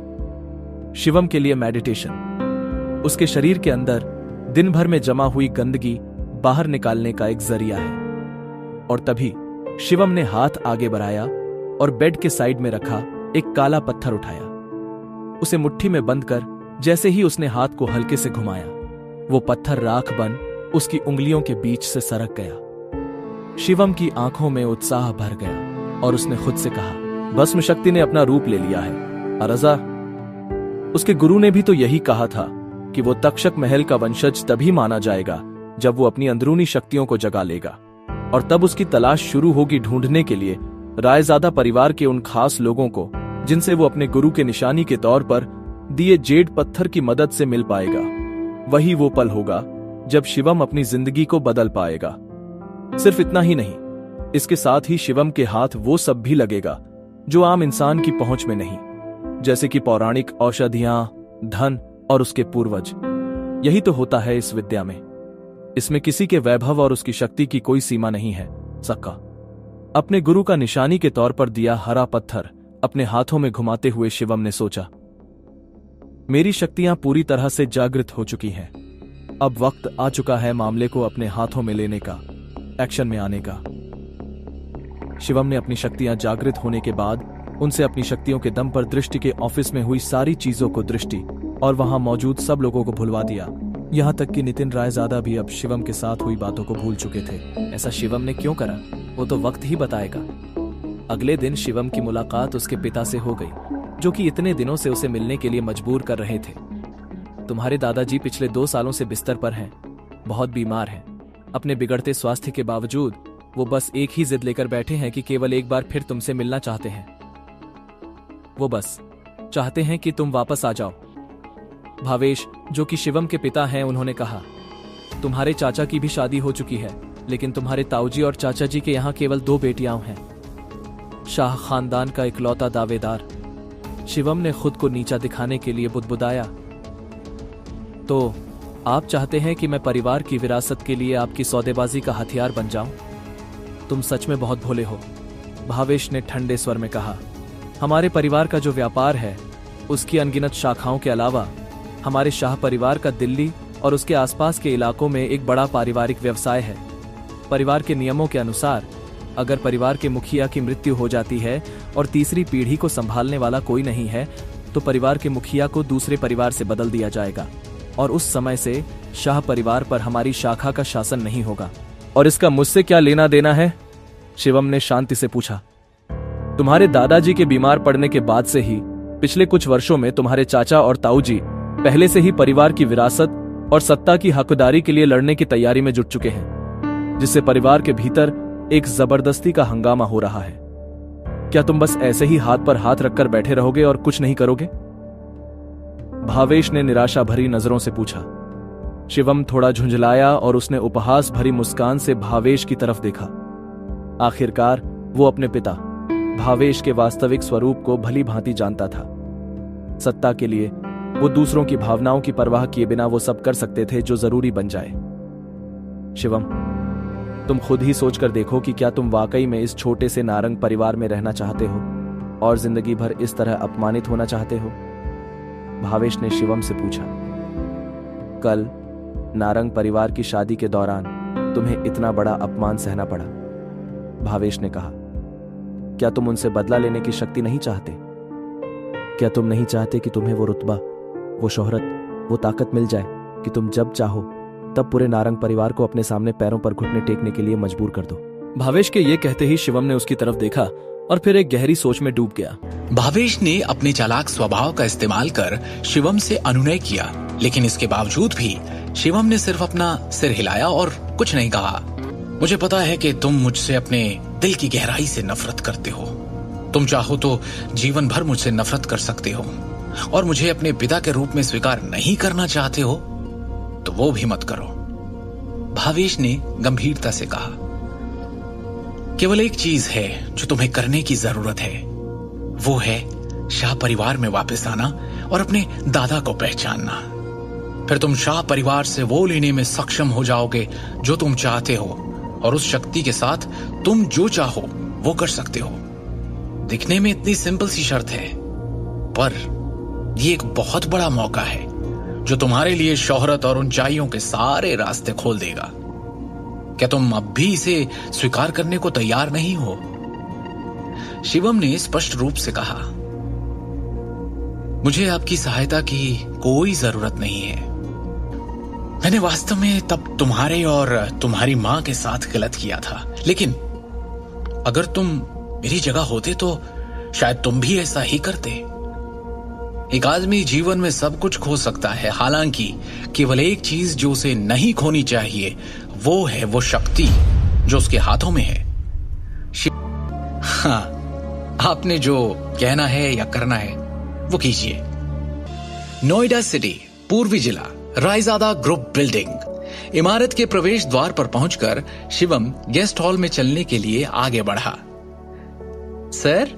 शिवम के लिए मेडिटेशन उसके शरीर के अंदर दिन भर में जमा हुई गंदगी बाहर निकालने का एक जरिया है। और तभी शिवम ने हाथ आगे बढ़ाया और बेड के साइड में रखा एक काला पत्थर उठाया। उसे मुट्ठी में बंद कर जैसे ही उसने हाथ को हल्के से घुमाया, वो पत्थर राख बन उसकी उंगलियों के बीच से सरक गया। शिवम की आंखों में उत्साह भर गया और उसने खुद से कहा, भस्म शक्ति ने अपना रूप ले लिया है। अरजा, उसके गुरु ने भी तो यही कहा था कि वो तक्षक महल का वंशज तभी माना जाएगा जब वो अपनी अंदरूनी शक्तियों को जगा लेगा, और तब उसकी तलाश शुरू होगी ढूंढने के लिए रायजादा परिवार के उन खास लोगों को जिनसे वो अपने गुरु के निशानी के तौर पर दिए जेड पत्थर की मदद से मिल पाएगा। वही वो पल होगा जब शिवम अपनी जिंदगी को बदल पाएगा। सिर्फ इतना ही नहीं, इसके साथ ही शिवम के हाथ वो सब भी लगेगा जो आम इंसान की पहुंच में नहीं, जैसे कि पौराणिक औषधियां, धन और उसके पूर्वज। यही तो होता है इस विद्या में। इसमें किसी के वैभव और उसकी शक्ति की कोई सीमा नहीं है। सक्का अपने गुरु का निशानी के तौर पर दिया हरा पत्थर अपने हाथों में घुमाते हुए शिवम ने सोचा, मेरी शक्तियां पूरी तरह से जागृत हो चुकी हैं। अब वक्त आ चुका है मामले को अपने हाथों में लेने का, एक्शन में आने का। शिवम ने अपनी शक्तियां जागृत होने के बाद उनसे अपनी शक्तियों के दम पर दृष्टि के ऑफिस में हुई सारी चीजों को दृष्टि और वहां मौजूद सब लोगों को भुलवा दिया। यहां तक कि नितिन रायजादा भी अब शिवम के साथ हुई बातों को भूल चुके थे। ऐसा शिवम ने क्यों करा, वो तो वक्त ही बताएगा। अगले दिन शिवम की मुलाकात उसके पिता से हो गई, जो कि इतने दिनों से उसे मिलने के लिए मजबूर कर रहे थे। तुम्हारे दादाजी पिछले 2 सालों से बिस्तर पर हैं, बहुत बीमार हैं। अपने बिगड़ते स्वास्थ्य के बावजूद वो बस एक ही जिद लेकर बैठे हैं कि केवल एक बार फिर तुमसे मिलना चाहते हैं। वो बस चाहते हैं कि तुम वापस आ जाओ। भावेश, जो कि शिवम के पिता हैं, उन्होंने कहा, तुम्हारे चाचा की भी शादी हो चुकी है, लेकिन तुम्हारे ताऊजी और चाचा जी के यहाँ केवल 2 बेटियां हैं। शाह खानदान का इकलौता दावेदार। शिवम ने खुद को नीचा दिखाने के लिए बुदबुदाया। तो आप चाहते हैं कि मैं परिवार की विरासत के लिए आपकी सौदेबाजी का हथियार बन जाऊं? तुम सच में बहुत भोले हो, भावेश ने ठंडे स्वर में कहा। हमारे परिवार का जो व्यापार है, उसकी अनगिनत शाखाओं के अलावा हमारे शाह परिवार का दिल्ली और उसके आसपास के इलाकों में एक बड़ा पारिवारिक व्यवसाय है। परिवार के नियमों के अनुसार अगर परिवार के मुखिया की मृत्यु हो जाती है और तीसरी पीढ़ी को संभालने वाला कोई नहीं है, तो परिवार के मुखिया को दूसरे परिवार से बदल दिया जाएगा और उस समय से शाह परिवार पर हमारी शाखा का शासन नहीं होगा। और इसका मुझसे क्या लेना देना है? शिवम ने शांति से पूछा। तुम्हारे दादाजी के बीमार पड़ने के बाद से ही पिछले कुछ वर्षों में तुम्हारे चाचा और ताऊजी पहले से ही परिवार की विरासत और सत्ता की हकदारी के लिए लड़ने की तैयारी में जुट चुके हैं, जिससे परिवार के भीतर एक जबरदस्ती का हंगामा हो रहा है। क्या तुम बस ऐसे ही हाथ पर हाथ रखकर बैठे रहोगे और कुछ नहीं करोगे? भावेश ने निराशा भरी नजरों से पूछा। शिवम थोड़ा झुंझलाया और उसने उपहास भरी मुस्कान से भावेश की तरफ देखा। आखिरकार वो अपने पिता भावेश के वास्तविक स्वरूप को भली भांति जानता था। सत्ता के लिए वो दूसरों की भावनाओं की परवाह किए बिना वो सब कर सकते थे जो जरूरी बन जाए। शिवम, तुम खुद ही सोचकर देखो कि क्या तुम वाकई में इस छोटे से नारंग परिवार में रहना चाहते हो और जिंदगी भर इस तरह अपमानित होना चाहते हो? भावेश ने शिवम से पूछा। कल नारंग परिवार की शादी के दौरान तुम्हें इतना बड़ा अपमान सहना पड़ा, भावेश ने कहा। क्या तुम उनसे बदला लेने की शक्ति नहीं चाहते? क्या तुम नहीं चाहते कि तुम्हें वो रुतबा, वो शोहरत, वो ताकत मिल जाए कि तुम जब चाहो तब पूरे नारंग परिवार को अपने सामने पैरों पर घुटने टेकने के लिए मजबूर कर दो? भावेश के ये कहते ही शिवम ने उसकी तरफ देखा और फिर एक गहरी सोच में डूब गया। भावेश ने अपने चालाक स्वभाव का इस्तेमाल कर शिवम से अनुनय किया, लेकिन इसके बावजूद भी शिवम ने सिर्फ अपना सिर हिलाया और कुछ नहीं कहा। मुझे पता है कि तुम मुझसे अपने दिल की गहराई से नफरत करते हो। तुम चाहो तो जीवन भर मुझसे नफरत कर सकते हो और मुझे अपने पिता के रूप में स्वीकार नहीं करना चाहते हो तो वो भी मत करो। भावेश ने गंभीरता से कहा, केवल एक चीज है जो तुम्हें करने की जरूरत है, वो है शाह परिवार में वापस आना और अपने दादा को पहचानना। फिर तुम शाह परिवार से वो लेने में सक्षम हो जाओगे जो तुम चाहते हो और उस शक्ति के साथ तुम जो चाहो वो कर सकते हो। दिखने में इतनी सिंपल सी शर्त है, पर ये एक बहुत बड़ा मौका है जो तुम्हारे लिए शोहरत और ऊंचाइयों के सारे रास्ते खोल देगा। क्या तुम अब भी इसे स्वीकार करने को तैयार नहीं हो? शिवम ने स्पष्ट रूप से कहा, मुझे आपकी सहायता की कोई जरूरत नहीं है। मैंने वास्तव में तब तुम्हारे और तुम्हारी मां के साथ गलत किया था, लेकिन अगर तुम मेरी जगह होते तो शायद तुम भी ऐसा ही करते। एक आदमी जीवन में सब कुछ खो सकता है, हालांकि केवल एक चीज जो उसे नहीं खोनी चाहिए वो है वो शक्ति जो उसके हाथों में है। हाँ, आपने जो कहना है या करना है वो कीजिए। नोएडा सिटी, पूर्वी जिला, रायजादा ग्रुप बिल्डिंग। इमारत के प्रवेश द्वार पर पहुंचकर शिवम गेस्ट हॉल में चलने के लिए आगे बढ़ा। सर,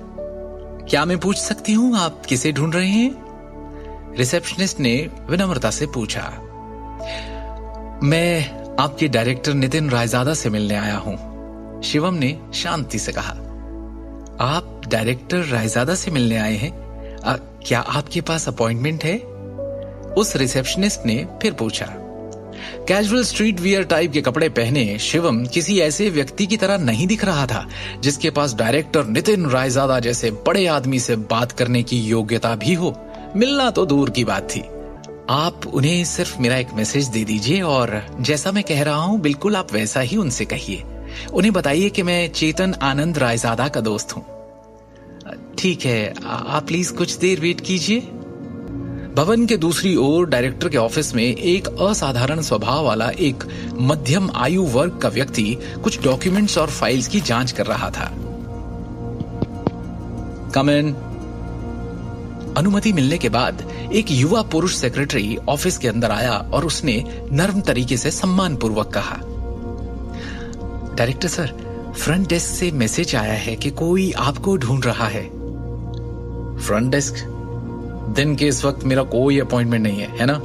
क्या मैं पूछ सकती हूं आप किसे ढूंढ रहे हैं? रिसेप्शनिस्ट ने विनम्रता से पूछा। मैं आपके डायरेक्टर नितिन रायजादा से मिलने आया हूं, शिवम ने शांति से कहा। आप डायरेक्टर रायजादा से मिलने आए हैं? क्या आपके पास अपॉइंटमेंट है? उस रिसेप्शनिस्ट ने फिर पूछा। कैजुअल स्ट्रीट वियर टाइप के कपड़े पहने शिवम किसी ऐसे व्यक्ति की तरह नहीं दिख रहा था जिसके पास डायरेक्टर नितिन रायजादा जैसे बड़े आदमी से बात करने की योग्यता भी हो। मिलना तो दूर की बात थी। आप उन्हें सिर्फ मेरा एक मैसेज दे दीजिए और जैसा मैं कह रहा हूं बिल्कुल आप वैसा ही उनसे कहिए। उन्हें बताइए कि मैं चेतन आनंद रायजादा का दोस्त हूं। ठीक है, आप प्लीज कुछ देर वेट कीजिए। भवन के दूसरी ओर डायरेक्टर के ऑफिस में एक असाधारण स्वभाव वाला एक मध्यम आयु वर्ग का व्यक्ति कुछ डॉक्यूमेंट्स और फाइल्स की जांच कर रहा था। कम इन। अनुमति मिलने के बाद एक युवा पुरुष सेक्रेटरी ऑफिस के अंदर आया और उसने नर्म तरीके से सम्मानपूर्वक कहा, डायरेक्टर सर, फ्रंट डेस्क से मैसेज आया है कि कोई आपको ढूंढ रहा है। Front desk? दिन के इस वक्त मेरा कोई अपॉइंटमेंट नहीं है ना?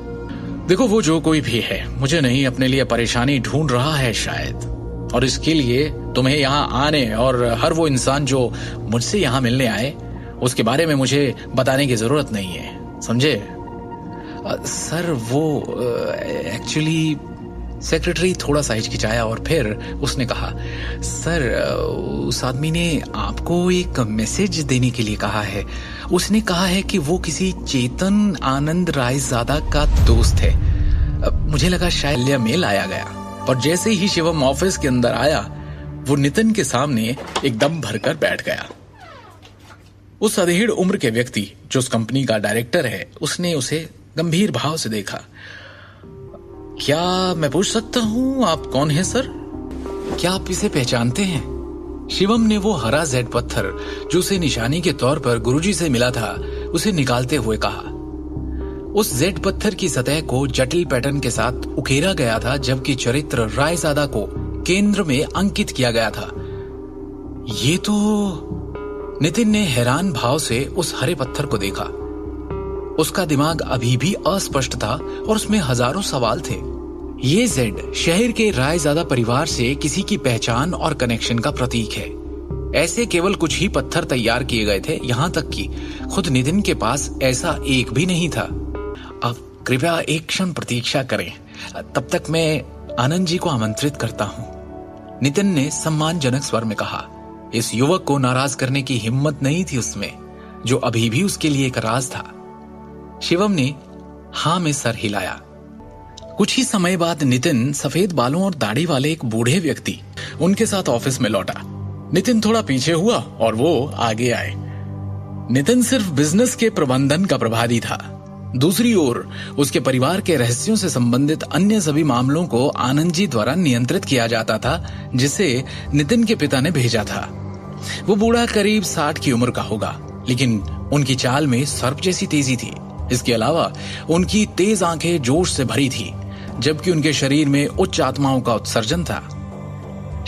देखो, वो जो कोई भी है मुझे नहीं अपने लिए परेशानी ढूंढ रहा है शायद, और इसके लिए तुम्हें यहाँ आने और हर वो इंसान जो मुझसे यहाँ मिलने आए उसके बारे में मुझे बताने की जरूरत नहीं है, समझे? सर वो एक्चुअली, सेक्रेटरी थोड़ा सा हिचकिचाया और फिर उसने कहा, सर उस आदमी ने आपको एक मैसेज देने के लिए कहा है। उसने कहा है कि वो किसी चेतन आनंद रायजादा का दोस्त है। मुझे लगा शायद मेल आया गया, और जैसे ही शिवम ऑफिस के अंदर आया वो नितिन के सामने एकदम भरकर बैठ गया। उस अधेड़ उम्र के व्यक्ति जो उस कंपनी का डायरेक्टर है, उसने उसे गंभीर भाव से देखा। क्या मैं पूछ सकता हूं आप कौन हैं सर? क्या आप इसे पहचानते हैं? शिवम ने वो हरा जेड पत्थर जो उसे निशानी के तौर पर गुरुजी से मिला था उसे निकालते हुए कहा। उस जेड पत्थर की सतह को जटिल पैटर्न के साथ उकेरा गया था, जबकि चरित्र रायजादा को केंद्र में अंकित किया गया था। ये तो... नितिन ने हैरान भाव से उस हरे पत्थर को देखा। उसका दिमाग अभी भी अस्पष्ट था और उसमें हजारों सवाल थे। ये जेड शहर के रायजादा परिवार से किसी की पहचान और कनेक्शन का प्रतीक है। ऐसे केवल कुछ ही पत्थर तैयार किए गए थे, यहां तक कि खुद नितिन के पास ऐसा एक भी नहीं था। अब कृपया एक क्षण प्रतीक्षा करें, तब तक मैं आनंद जी को आमंत्रित करता हूं, नितिन ने सम्मानजनक स्वर में कहा। इस युवक को नाराज करने की हिम्मत नहीं थी उसमें, जो अभी भी उसके लिए एक राज था। शिवम ने हां में सर हिलाया। कुछ ही समय बाद नितिन सफेद बालों और दाढ़ी वाले एक बूढ़े व्यक्ति उनके साथ ऑफिस में लौटा। नितिन थोड़ा पीछे हुआ और वो आगे आए। नितिन सिर्फ बिजनेस के प्रबंधन का प्रभारी था। दूसरी ओर उसके परिवार के रहस्यों से संबंधित अन्य सभी मामलों को आनंद जी द्वारा नियंत्रित किया जाता था, जिसे नितिन के पिता ने भेजा था। वो बूढ़ा करीब 60 की उम्र का होगा, लेकिन उनकी चाल में सर्प जैसी तेजी थी। इसके अलावा उनकी तेज आंखें जोश से भरी थी, जबकि उनके शरीर में उच्च आत्माओं का उत्सर्जन था।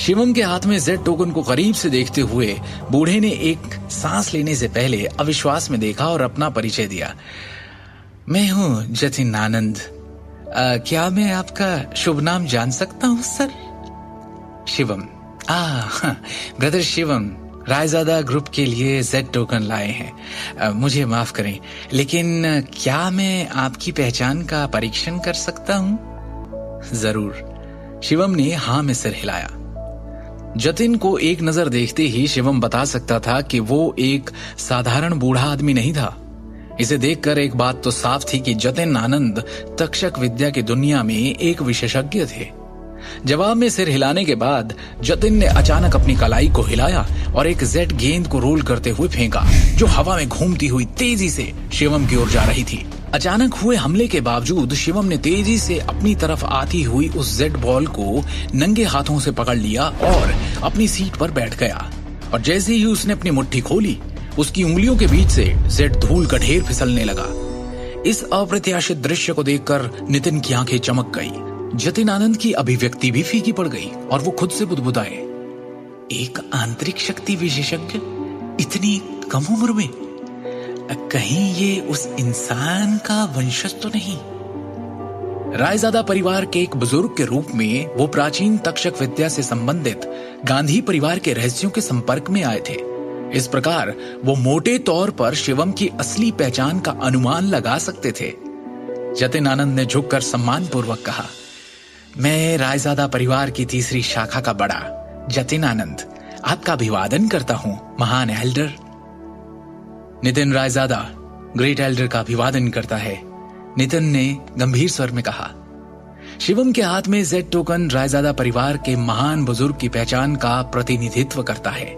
शिवम के हाथ में जेड टोकन को करीब से देखते हुए बूढ़े ने एक सांस लेने से पहले अविश्वास में देखा और अपना परिचय दिया। मैं हूं जतिन आनंद। क्या मैं आपका शुभ नाम जान सकता हूं sir? Shivam. Brother Shivam Raizada group के लिए जेड टोकन लाए हैं। मुझे माफ करें, लेकिन क्या मैं आपकी पहचान का परीक्षण कर सकता हूं? जरूर। शिवम ने हाँ में सिर हिलाया। जतिन को एक नजर देखते ही शिवम बता सकता था कि वो एक साधारण बूढ़ा आदमी नहीं था। इसे देखकर एक बात तो साफ थी कि जतिन आनंद तक्षक विद्या की दुनिया में एक विशेषज्ञ थे। जवाब में सिर हिलाने के बाद जतिन ने अचानक अपनी कलाई को हिलाया और एक जेड गेंद को रोल करते हुए फेंका, जो हवा में घूमती हुई तेजी से शिवम की ओर जा रही थी। अचानक हुए हमले के बावजूद शिवम ने तेजी से अपनी तरफ आती हुई उस जेड बॉल को नंगे हाथों से पकड़ लिया और अपनी सीट पर बैठ गया। और जैसे ही उसने अपनी मुट्ठी खोली, उसकी उंगलियों के बीच से जेड धूल का ढेर फिसलने लगा। इस अप्रत्याशित दृश्य को देखकर नितिन की आंखें चमक गई। जतिन आनंद की अभिव्यक्ति भी फीकी पड़ गई और वो खुद से बुदबुदाए, एक आंतरिक शक्ति विशेषज्ञ इतनी कम उम्र में? कहीं ये उस इंसान का वंशज तो नहीं? रायजादा परिवार के एक बुजुर्ग के रूप में वो प्राचीन तक्षक विद्या से संबंधित गांधी परिवार के रहस्यों के संपर्क में आए थे। इस प्रकार वो मोटे तौर पर शिवम की असली पहचान का अनुमान लगा सकते थे। जतिन आनंद ने झुककर सम्मानपूर्वक कहा, मैं रायजादा परिवार की तीसरी शाखा का बड़ा जतिन आनंद आपका अभिवादन करता हूं, महान Elder. Nitin Raizada great Elder का अभिवादन करता है, नितिन ने गंभीर स्वर में कहा। शिवम के हाथ में जेड टोकन रायजादा परिवार के महान बुजुर्ग की पहचान का प्रतिनिधित्व करता है।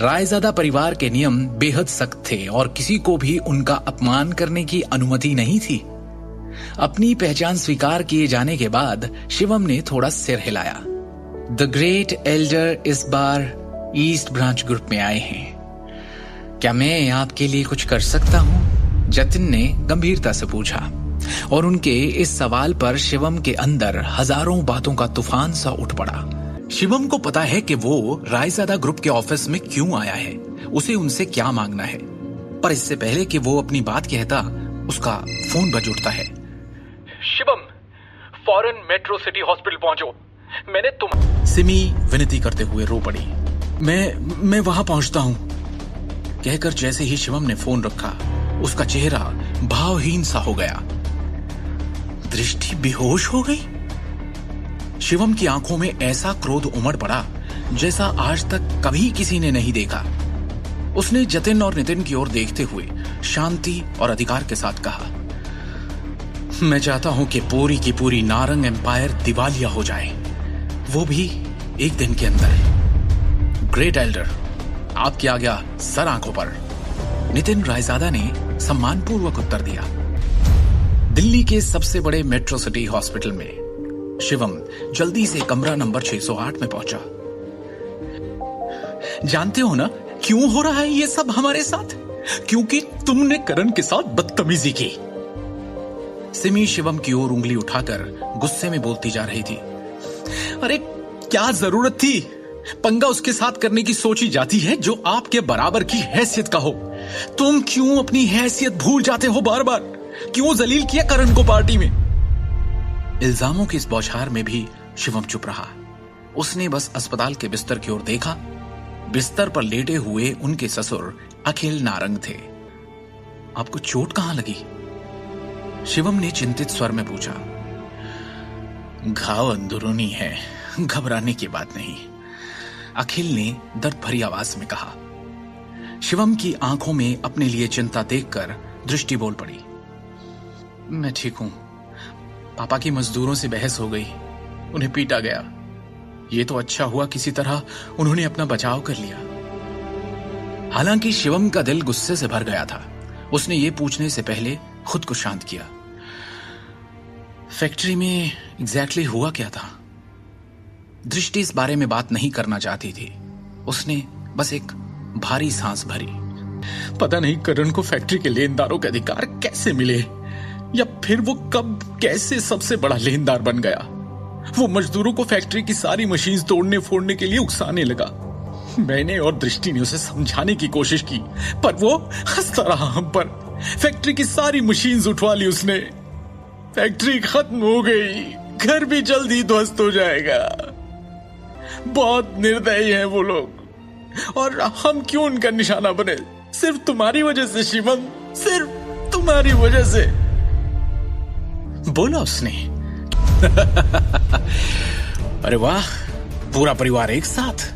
रायजादा परिवार के नियम बेहद सख्त थे और किसी को भी उनका अपमान करने की अनुमति नहीं थी। अपनी पहचान स्वीकार किए जाने के बाद शिवम ने थोड़ा सिर हिलाया। द ग्रेट एल्डर इस बार ईस्ट ब्रांच ग्रुप में आए हैं। क्या मैं आपके लिए कुछ कर सकता हूं? जतिन ने गंभीरता से पूछा और उनके इस सवाल पर शिवम के अंदर हजारों बातों का तूफान सा उठ पड़ा। शिवम को पता है कि वो रायजादा ग्रुप के ऑफिस में क्यों आया है, उसे उनसे क्या मांगना है। पर इससे पहले कि वो अपनी बात कहता, उसका फोन बज उठता है। शिवम, फौरन मेट्रो सिटी हॉस्पिटल पहुंचो। मैंने तुम। सिमी विनती करते हुए रो पड़ी। मैं वहां पहुंचता हूं, कहकर जैसे ही शिवम ने फोन रखा, उसका चेहरा भावहीन सा हो गया। दृष्टि बेहोश हो गई। शिवम की आंखों में ऐसा क्रोध उमड़ पड़ा जैसा आज तक कभी किसी ने नहीं देखा। उसने जतिन और नितिन की ओर देखते हुए शांति और अधिकार के साथ कहा, मैं चाहता हूं कि पूरी की पूरी नारंग एम्पायर दिवालिया हो जाए, वो भी एक दिन के अंदर। ग्रेट एल्डर, आपकी आज्ञा सर आंखों पर। नितिन रायजादा ने सम्मानपूर्वक उत्तर दिया। दिल्ली के सबसे बड़े मेट्रो सिटी हॉस्पिटल में शिवम जल्दी से कमरा नंबर 608 में पहुंचा। जानते हो ना क्यों हो रहा है ये सब हमारे साथ? क्योंकि तुमने करण के साथ बदतमीजी की। सिमी शिवम की ओर उंगली उठाकर गुस्से में बोलती जा रही थी। अरे क्या जरूरत थी? पंगा उसके साथ करने की सोची जाती है जो आपके बराबर की हैसियत का हो। तुम क्यों अपनी हैसियत भूल जाते हो बार बार? क्यों जलील किया करण को पार्टी में? इल्जामों की इस बौछार में भी शिवम चुप रहा। उसने बस अस्पताल के बिस्तर की ओर देखा। बिस्तर पर लेटे हुए उनके ससुर अखिल नारंग थे। आपको चोट कहां लगी? शिवम ने चिंतित स्वर में पूछा। घाव अंदरूनी है, घबराने की बात नहीं, अखिल ने दर्द भरी आवाज में कहा। शिवम की आंखों में अपने लिए चिंता देखकर दृष्टि बोल पड़ी। मैं ठीक हूं, पापा की मजदूरों से बहस हो गई, उन्हें पीटा गया। ये तो अच्छा हुआ किसी तरह उन्होंने अपना बचाव कर लिया। हालांकि शिवम का दिल गुस्से से भर गया था। उसने ये पूछने से पहले खुद को शांत किया, फैक्ट्री में एग्जैक्टली हुआ क्या था? दृष्टि इस बारे में बात नहीं करना चाहती थी। उसने बस एक भारी सांस भरी। पता नहीं करण को फैक्ट्री के लेनदारों के अधिकार कैसे मिले, या फिर वो कब कैसे सबसे बड़ा लेनदार बन गया। वो मजदूरों को फैक्ट्री की सारी मशीन तोड़ने फोड़ने के लिए उकसाने लगा। मैंने और दृष्टि ने उसे समझाने की कोशिश की, पर वो हंसता रहा हम पर। फैक्ट्री की सारी मशीन्स उठवा ली उसने। फैक्ट्री खत्म हो गई, घर भी जल्दी ध्वस्त हो जाएगा। बहुत निर्दयी हैं वो लोग, और हम क्यों उनका निशाना बने? सिर्फ तुम्हारी वजह से शिवम, सिर्फ तुम्हारी वजह से, बोला उसने। अरे वाह, पूरा परिवार एक साथ।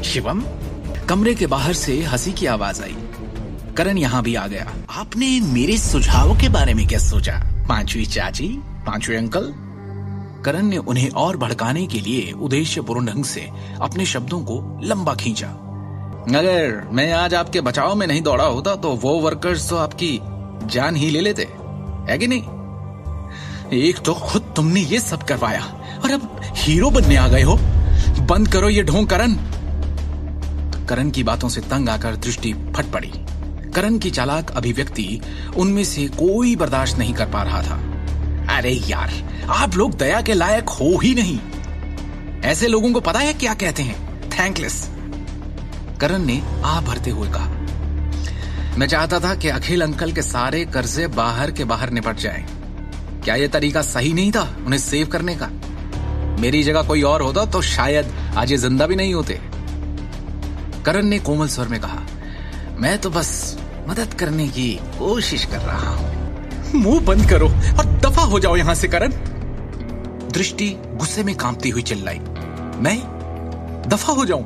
शिवम, कमरे के बाहर से हंसी की आवाज आई। करण यहाँ भी आ गया। आपने मेरे सुझावों के बारे में क्या सोचा, पांचवी चाची, पांचवे अंकल? करण ने उन्हें और भड़काने के लिए उद्देश्यपूर्ण ढंग से अपने शब्दों को लंबा खींचा। अगर मैं आज आपके बचाव में नहीं दौड़ा होता तो वो वर्कर्स तो आपकी जान ही ले लेते, है कि नहीं? एक तो खुद तुमने ये सब करवाया और अब हीरो बनने आ गए हो। बंद करो ये ढोंग करण। करण की बातों से तंग आकर दृष्टि फट पड़ी। करण की चालाक अभिव्यक्ति उनमें से कोई बर्दाश्त नहीं कर पा रहा था। अरे यार, आप लोग दया के लायक हो ही नहीं। ऐसे लोगों को पता है क्या कहते हैं? थैंकलेस। करण ने आह भरते हुए कहा, मैं चाहता था कि अखिल अंकल के सारे कर्जे बाहर के बाहर निपट जाएं। क्या यह तरीका सही नहीं था उन्हें सेव करने का? मेरी जगह कोई और होता तो शायद आज ये जिंदा भी नहीं होते। करण ने कोमल स्वर में कहा, मैं तो बस मदद करने की कोशिश कर रहा हूं। मुंह बंद करो और दफा हो जाओ यहां से करण। दृष्टि गुस्से में कांपती हुई चिल्लाई, मैं दफा हो जाऊं?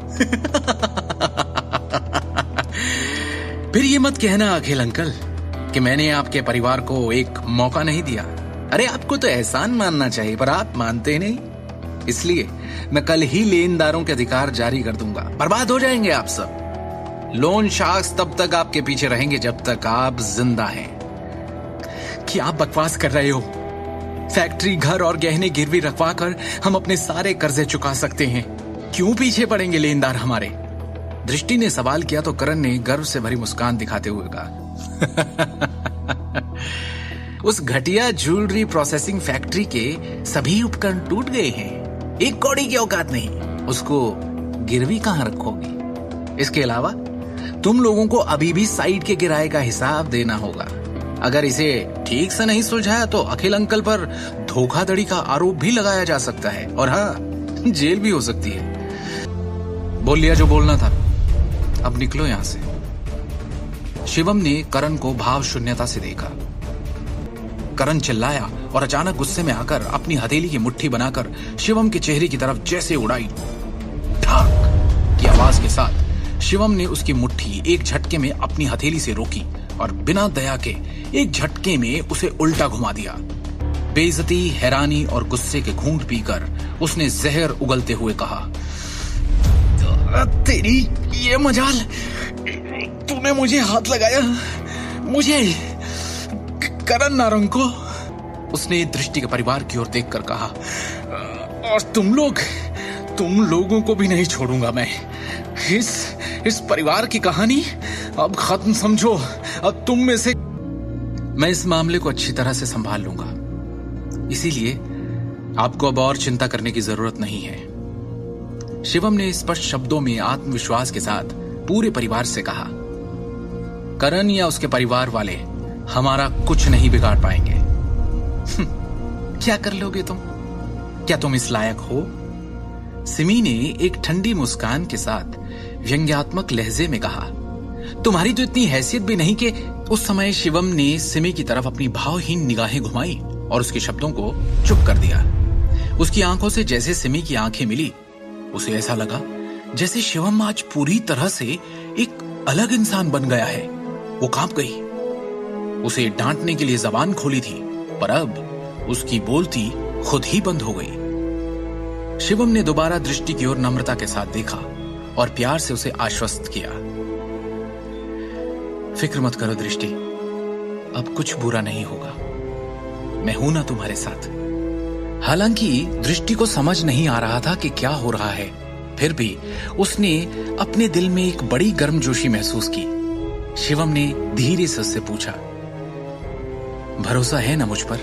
फिर ये मत कहना अखिल अंकल कि मैंने आपके परिवार को एक मौका नहीं दिया। अरे आपको तो एहसान मानना चाहिए, पर आप मानते नहीं। इसलिए मैं कल ही लेनदारों के अधिकार जारी कर दूंगा। बर्बाद हो जाएंगे आप सब। लोन शार्क्स तब तक आपके पीछे रहेंगे जब तक आप जिंदा हैं। क्या आप बकवास कर रहे हो? फैक्ट्री, घर और गहने गिरवी रखवा कर हम अपने सारे कर्जे चुका सकते हैं। क्यों पीछे पड़ेंगे लेनदार हमारे? दृष्टि ने सवाल किया तो करण ने गर्व से भरी मुस्कान दिखाते हुए कहा, उस घटिया ज्वेलरी प्रोसेसिंग फैक्ट्री के सभी उपकरण टूट गए हैं। एक कौड़ी की औकात नहीं, उसको गिरवी कहां रखोगे? इसके अलावा तुम लोगों को अभी भी साइट के किराए का हिसाब देना होगा। अगर इसे ठीक से नहीं सुलझाया तो अखिल अंकल पर धोखाधड़ी का आरोप भी लगाया जा सकता है, और हाँ, जेल भी हो सकती है। बोल लिया जो बोलना था, अब निकलो यहां से। शिवम ने करण को भाव शून्यता से देखा। करण चिल्लाया और अचानक गुस्से में आकर अपनी हथेली की मुट्ठी बनाकर शिवम के चेहरे की तरफ जैसे उड़ाई। ठाक की आवाज के साथ शिवम ने उसकी मुट्ठी एक झटके में अपनी हथेली से रोकी और बिना दया के एक झटके में उसे उल्टा घुमा दिया। बेइज्जती, हैरानी और गुस्से के घूंट पीकर उसने जहर उगलते हुए कहा, तेरी ये मजाल, तूने मुझे हाथ लगाया, मुझे, करण नारंग को। उसने दृष्टि के परिवार की ओर देखकर कहा, और तुम लोगों को भी नहीं छोड़ूंगा मैं। इस परिवार की कहानी अब खत्म समझो। अब तुम में से मैं इस मामले को अच्छी तरह से संभाल लूंगा, इसीलिए आपको अब और चिंता करने की जरूरत नहीं है। शिवम ने स्पष्ट शब्दों में आत्मविश्वास के साथ पूरे परिवार से कहा, करण या उसके परिवार वाले हमारा कुछ नहीं बिगाड़ पाएंगे। क्या कर लोगे तुम? क्या तुम इस लायक हो? सिमी ने एक ठंडी मुस्कान के साथ व्यंग्यात्मक लहजे में कहा, तुम्हारी तो इतनी हैसियत भी नहीं कि। उस समय शिवम ने सिमी की तरफ अपनी भावहीन निगाहें घुमाई और उसके शब्दों को चुप कर दिया। उसकी आंखों से जैसे सिमी की आंखें मिली, उसे ऐसा लगा जैसे शिवम आज पूरी तरह से एक अलग इंसान बन गया है। वो कांप गई। उसे डांटने के लिए जबान खोली थी, पर अब उसकी बोलती खुद ही बंद हो गई। शिवम ने दोबारा दृष्टि की ओर नम्रता के साथ देखा और प्यार से उसे आश्वस्त किया। फिक्र मत करो दृष्टि, अब कुछ बुरा नहीं होगा, मैं हूं ना तुम्हारे साथ। हालांकि दृष्टि को समझ नहीं आ रहा था कि क्या हो रहा है, फिर भी उसने अपने दिल में एक बड़ी गर्मजोशी महसूस की। शिवम ने धीरे से उससे पूछा, भरोसा है ना मुझ पर?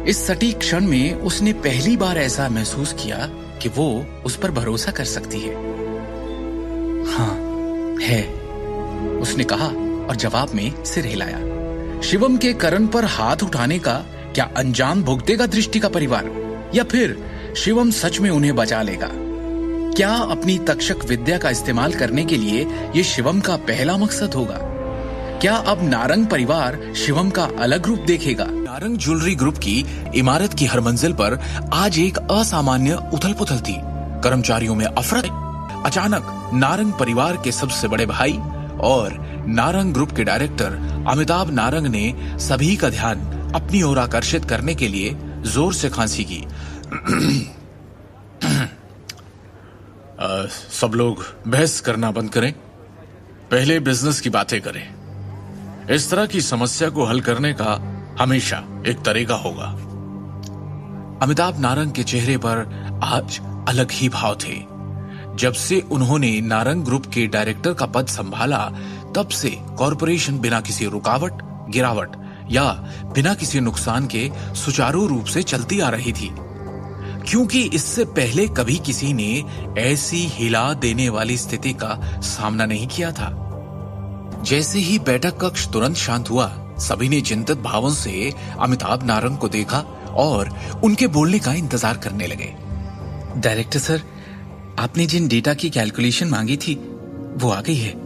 इस सटीक क्षण में उसने पहली बार ऐसा महसूस किया कि वो उस पर भरोसा कर सकती है। हाँ है, उसने कहा और जवाब में सिर हिलाया। शिवम के करण पर हाथ उठाने का क्या अंजाम भुगतेगा दृष्टि का परिवार, या फिर शिवम सच में उन्हें बचा लेगा? क्या अपनी तक्षक विद्या का इस्तेमाल करने के लिए ये शिवम का पहला मकसद होगा? क्या अब नारंग परिवार शिवम का अलग रूप देखेगा? नारंग ज्वेलरी ग्रुप की इमारत की हर मंजिल पर आज एक असामान्य उथल पुथल थी। कर्मचारियों में अफरा। अचानक नारंग परिवार के सबसे बड़े भाई और नारंग ग्रुप के डायरेक्टर अमिताभ नारंग ने सभी का ध्यान अपनी ओर आकर्षित करने के लिए जोर से खांसी की। सब लोग बहस करना बंद करें, पहले बिजनेस की बातें करें। इस तरह की समस्या को हल करने का हमेशा एक तरीका होगा। अमिताभ नारंग के चेहरे पर आज अलग ही भाव थे। जब से उन्होंने नारंग ग्रुप के डायरेक्टर का पद संभाला, तब से कॉरपोरेशन बिना किसी रुकावट, गिरावट या बिना किसी नुकसान के सुचारू रूप से चलती आ रही थी, क्योंकि इससे पहले कभी किसी ने ऐसी हिला देने वाली स्थिति का सामना नहीं किया था। जैसे ही बैठक कक्ष तुरंत शांत हुआ, सभी ने चिंतित भावों से अमिताभ नारंग को देखा और उनके बोलने का इंतजार करने लगे। डायरेक्टर सर, आपने जिन डेटा की कैलकुलेशन मांगी थी वो आ गई है।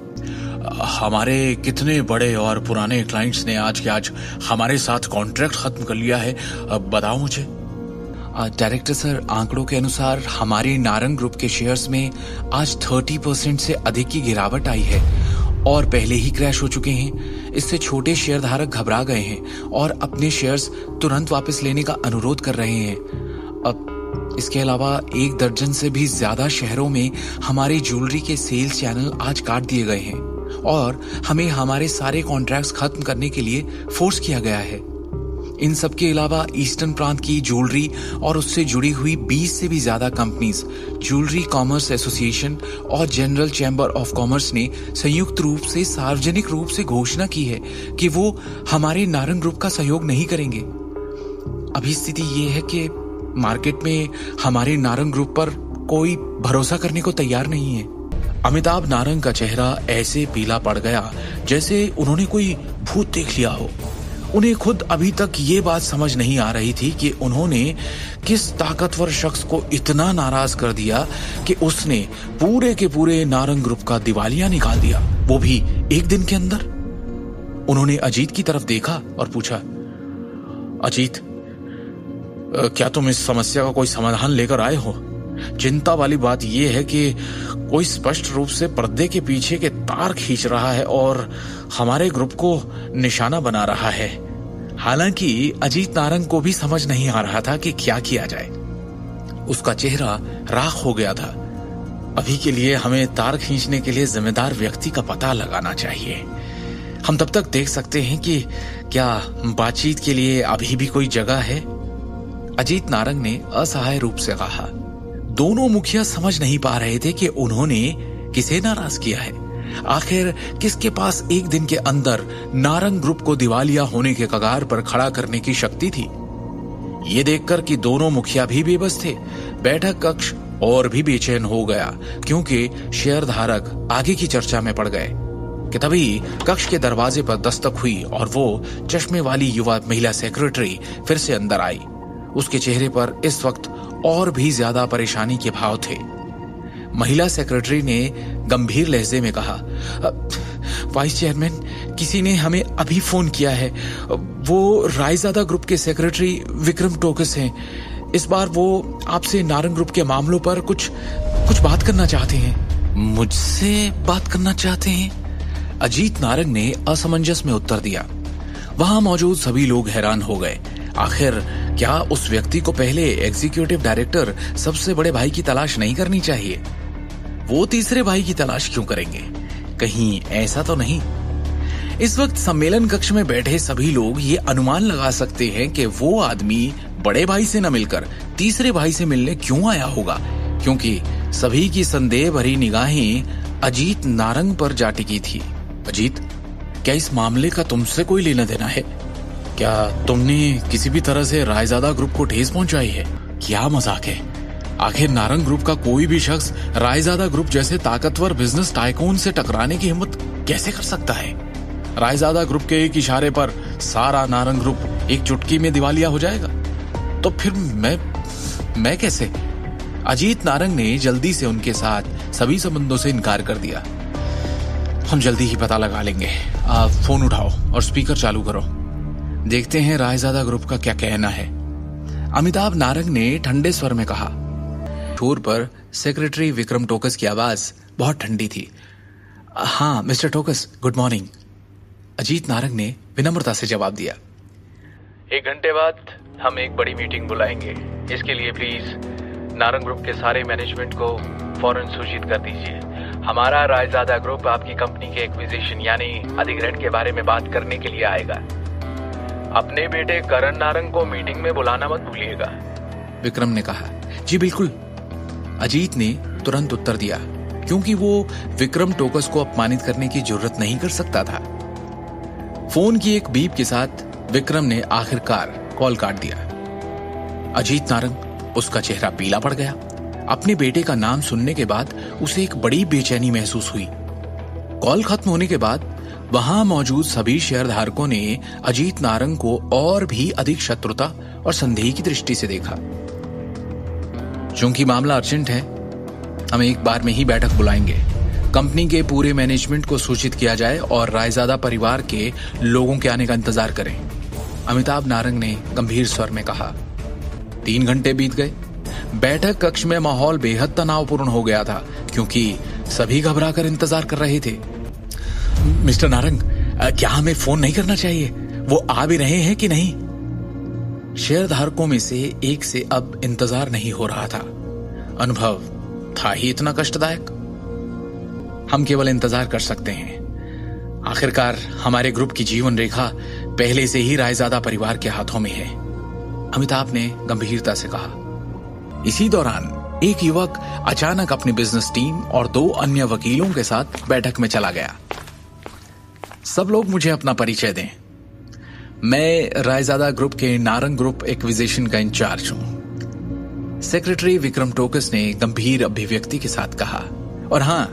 हमारे कितने बड़े और पुराने क्लाइंट्स ने आज के आज हमारे साथ कॉन्ट्रैक्ट खत्म कर लिया है, अब बताओ मुझे। डायरेक्टर सर, आंकड़ों के अनुसार हमारे नारंग ग्रुप के शेयर्स में आज 30% से अधिक की गिरावट आई है और पहले ही क्रैश हो चुके हैं। इससे छोटे शेयर धारक घबरा गए हैं और अपने शेयर्स तुरंत वापस लेने का अनुरोध कर रहे हैं। अब इसके अलावा 1 दर्जन से भी ज्यादा शहरों में हमारे ज्वेलरी के सेल्स चैनल आज काट दिए गए हैं और हमें हमारे सारे कॉन्ट्रैक्ट्स खत्म करने के लिए फोर्स किया गया है। इन सब के अलावा ईस्टर्न प्रांत की ज्वेलरी और उससे जुड़ी हुई 20 से भी ज्यादा कंपनीज, ज्वेलरी कॉमर्स एसोसिएशन और जनरल चैम्बर ऑफ कॉमर्स ने संयुक्त रूप से सार्वजनिक रूप से घोषणा की है कि वो हमारे नारंग ग्रुप का सहयोग नहीं करेंगे। अभी स्थिति ये है कि मार्केट में हमारे नारंग ग्रुप पर कोई भरोसा करने को तैयार नहीं है। अमिताभ नारंग का चेहरा ऐसे पीला पड़ गया जैसे उन्होंने कोई भूत देख लिया हो। उन्हें खुद अभी तक ये बात समझ नहीं आ रही थी कि उन्होंने किस ताकतवर शख्स को इतना नाराज कर दिया कि उसने पूरे के पूरे नारंग ग्रुप का दिवालिया निकाल दिया, वो भी एक दिन के अंदर। उन्होंने अजीत की तरफ देखा और पूछा, अजीत, क्या तुम इस समस्या का कोई समाधान लेकर आए हो? चिंता वाली बात यह है कि कोई स्पष्ट रूप से पर्दे के पीछे के तार खींच रहा है और हमारे ग्रुप को निशाना बना रहा है। हालांकि अजीत नारंग को भी समझ नहीं आ रहा था कि क्या किया जाए। उसका चेहरा राख हो गया था। अभी के लिए हमें तार खींचने के लिए जिम्मेदार व्यक्ति का पता लगाना चाहिए। हम तब तक देख सकते हैं कि क्या बातचीत के लिए अभी भी कोई जगह है। अजीत नारंग ने असहाय रूप से कहा। दोनों मुखिया समझ नहीं पा रहे थे कि उन्होंने किसे नाराज किया है। आखिर किसके पास एक दिन के अंदर नारंग ग्रुप को दिवालिया होने के कगार पर खड़ा करने की शक्ति थी। ये देखकर कि दोनों मुखिया भी बेबस थे, बैठक कक्ष और भी बेचैन हो गया, क्योंकि शेयर धारक आगे की चर्चा में पड़ गए कि तभी कक्ष के दरवाजे पर दस्तक हुई और वो चश्मे वाली युवा महिला सेक्रेटरी फिर से अंदर आई। उसके चेहरे पर इस वक्त और भी ज्यादा परेशानी के भाव थे। महिला सेक्रेटरी ने गंभीर लहजे में कहा, वाइस चेयरमैन, किसी ने हमें अभी फोन किया है। वो रायजादा ग्रुप के सेक्रेटरी विक्रम टोकस हैं। इस बार वो आपसे नारंग ग्रुप के मामलों पर कुछ बात करना चाहते हैं। मुझसे बात करना चाहते हैं? अजीत नारंग ने असमंजस में उत्तर दिया। वहां मौजूद सभी लोग हैरान हो गए। आखिर क्या उस व्यक्ति को पहले एग्जीक्यूटिव डायरेक्टर सबसे बड़े भाई की तलाश नहीं करनी चाहिए? वो तीसरे भाई की तलाश क्यों करेंगे? कहीं ऐसा तो नहीं? इस वक्त सम्मेलन कक्ष में बैठे सभी लोग ये अनुमान लगा सकते हैं कि वो आदमी बड़े भाई से न मिलकर तीसरे भाई से मिलने क्यों आया होगा, क्योंकि सभी की संदेह भरी निगाहें अजीत नारंग पर जा टिकी थी। अजीत, क्या इस मामले का तुमसे कोई लेना देना है? क्या तुमने किसी भी तरह से रायजादा ग्रुप को ठेस पहुंचाई है? क्या मजाक है? आखिर नारंग ग्रुप का कोई भी शख्स रायजादा ग्रुप जैसे ताकतवर बिजनेस टाइकून से टकराने की हिम्मत कैसे कर सकता है? रायजादा ग्रुप के एक इशारे पर सारा नारंग ग्रुप एक चुटकी में दिवालिया हो जाएगा। तो फिर मैं कैसे? अजीत नारंग ने जल्दी से उनके साथ सभी संबंधों से इनकार कर दिया। हम जल्दी ही पता लगा लेंगे। आप फोन उठाओ और स्पीकर चालू करो, देखते हैं रायजादा ग्रुप का क्या कहना है। अमिताभ नारंग ने ठंडे स्वर में कहा। छोर पर सेक्रेटरी विक्रम टोकस की आवाज बहुत ठंडी थी। हाँ mister Tokas, good morning. Ajit Narang ने विनम्रता से जवाब दिया। 1 घंटे बाद हम एक बड़ी मीटिंग बुलाएंगे। इसके लिए प्लीज नारंग ग्रुप के सारे मैनेजमेंट को फौरन सूचित कर दीजिए। हमारा रायजादा ग्रुप आपकी कंपनी के एक्विजिशन यानी अधिग्रहण के बारे में बात करने के लिए आएगा। अपने बेटे करण नारंग को मीटिंग में बुलाना मत भूलिएगा, विक्रम ने कहा। जी बिल्कुल, अजीत ने तुरंत उत्तर दिया, क्योंकि वो विक्रम टोकस को अपमानित करने की जरूरत नहीं कर सकता था। फोन की एक बीप के साथ विक्रम ने आखिरकार कॉल काट दिया। अजीत नारंग, उसका चेहरा पीला पड़ गया। अपने बेटे का नाम सुनने के बाद उसे एक बड़ी बेचैनी महसूस हुई। कॉल खत्म होने के बाद वहां मौजूद सभी शेयरधारकों ने अजीत नारंग को और भी अधिक शत्रुता और संदेह की दृष्टि से देखा। चूंकि मामला अर्जेंट है, हम एक बार में ही बैठक बुलाएंगे। कंपनी के पूरे मैनेजमेंट को सूचित किया जाए और रायजादा परिवार के लोगों के आने का इंतजार करें, अमिताभ नारंग ने गंभीर स्वर में कहा। 3 घंटे बीत गए। बैठक कक्ष में माहौल बेहद तनावपूर्ण हो गया था, क्योंकि सभी घबराकर इंतजार कर रहे थे। मिस्टर नारंग, क्या हमें फोन नहीं करना चाहिए? वो आ भी रहे हैं कि नहीं? शेयरधारकों में से एक से अब इंतजार नहीं हो रहा था। अनुभव था ही इतना कष्टदायक। हम केवल इंतजार कर सकते हैं। आखिरकार हमारे ग्रुप की जीवन रेखा पहले से ही रायजादा परिवार के हाथों में है, अमिताभ ने गंभीरता से कहा। इसी दौरान एक युवक अचानक अपनी बिजनेस टीम और 2 अन्य वकीलों के साथ बैठक में चला गया। सब लोग मुझे अपना परिचय दें। मैं रायजादा ग्रुप के नारंग ग्रुप एक्विजिशन का इंचार्ज हूं, सेक्रेटरी विक्रम टोकस ने गंभीर अभिव्यक्ति के साथ कहा। और हां,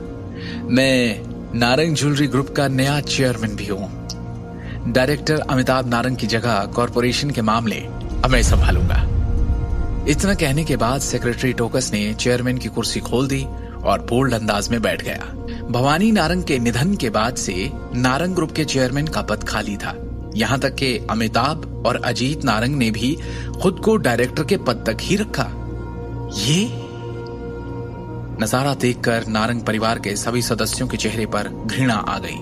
मैं नारंग ज्वेलरी ग्रुप का नया चेयरमैन भी हूं। डायरेक्टर अमिताभ नारंग की जगह कॉरपोरेशन के मामले अब मैं संभालूंगा। इतना कहने के बाद सेक्रेटरी टोकस ने चेयरमैन की कुर्सी खोल दी और बोल्ड अंदाज में बैठ गया। भवानी नारंग के निधन के बाद से नारंग ग्रुप के चेयरमैन का पद खाली था। यहां तक कि अमिताभ और अजीत नारंग ने भी खुद को डायरेक्टर के पद तक ही रखा। ये नजारा देखकर नारंग परिवार के सभी सदस्यों के चेहरे पर घृणा आ गई,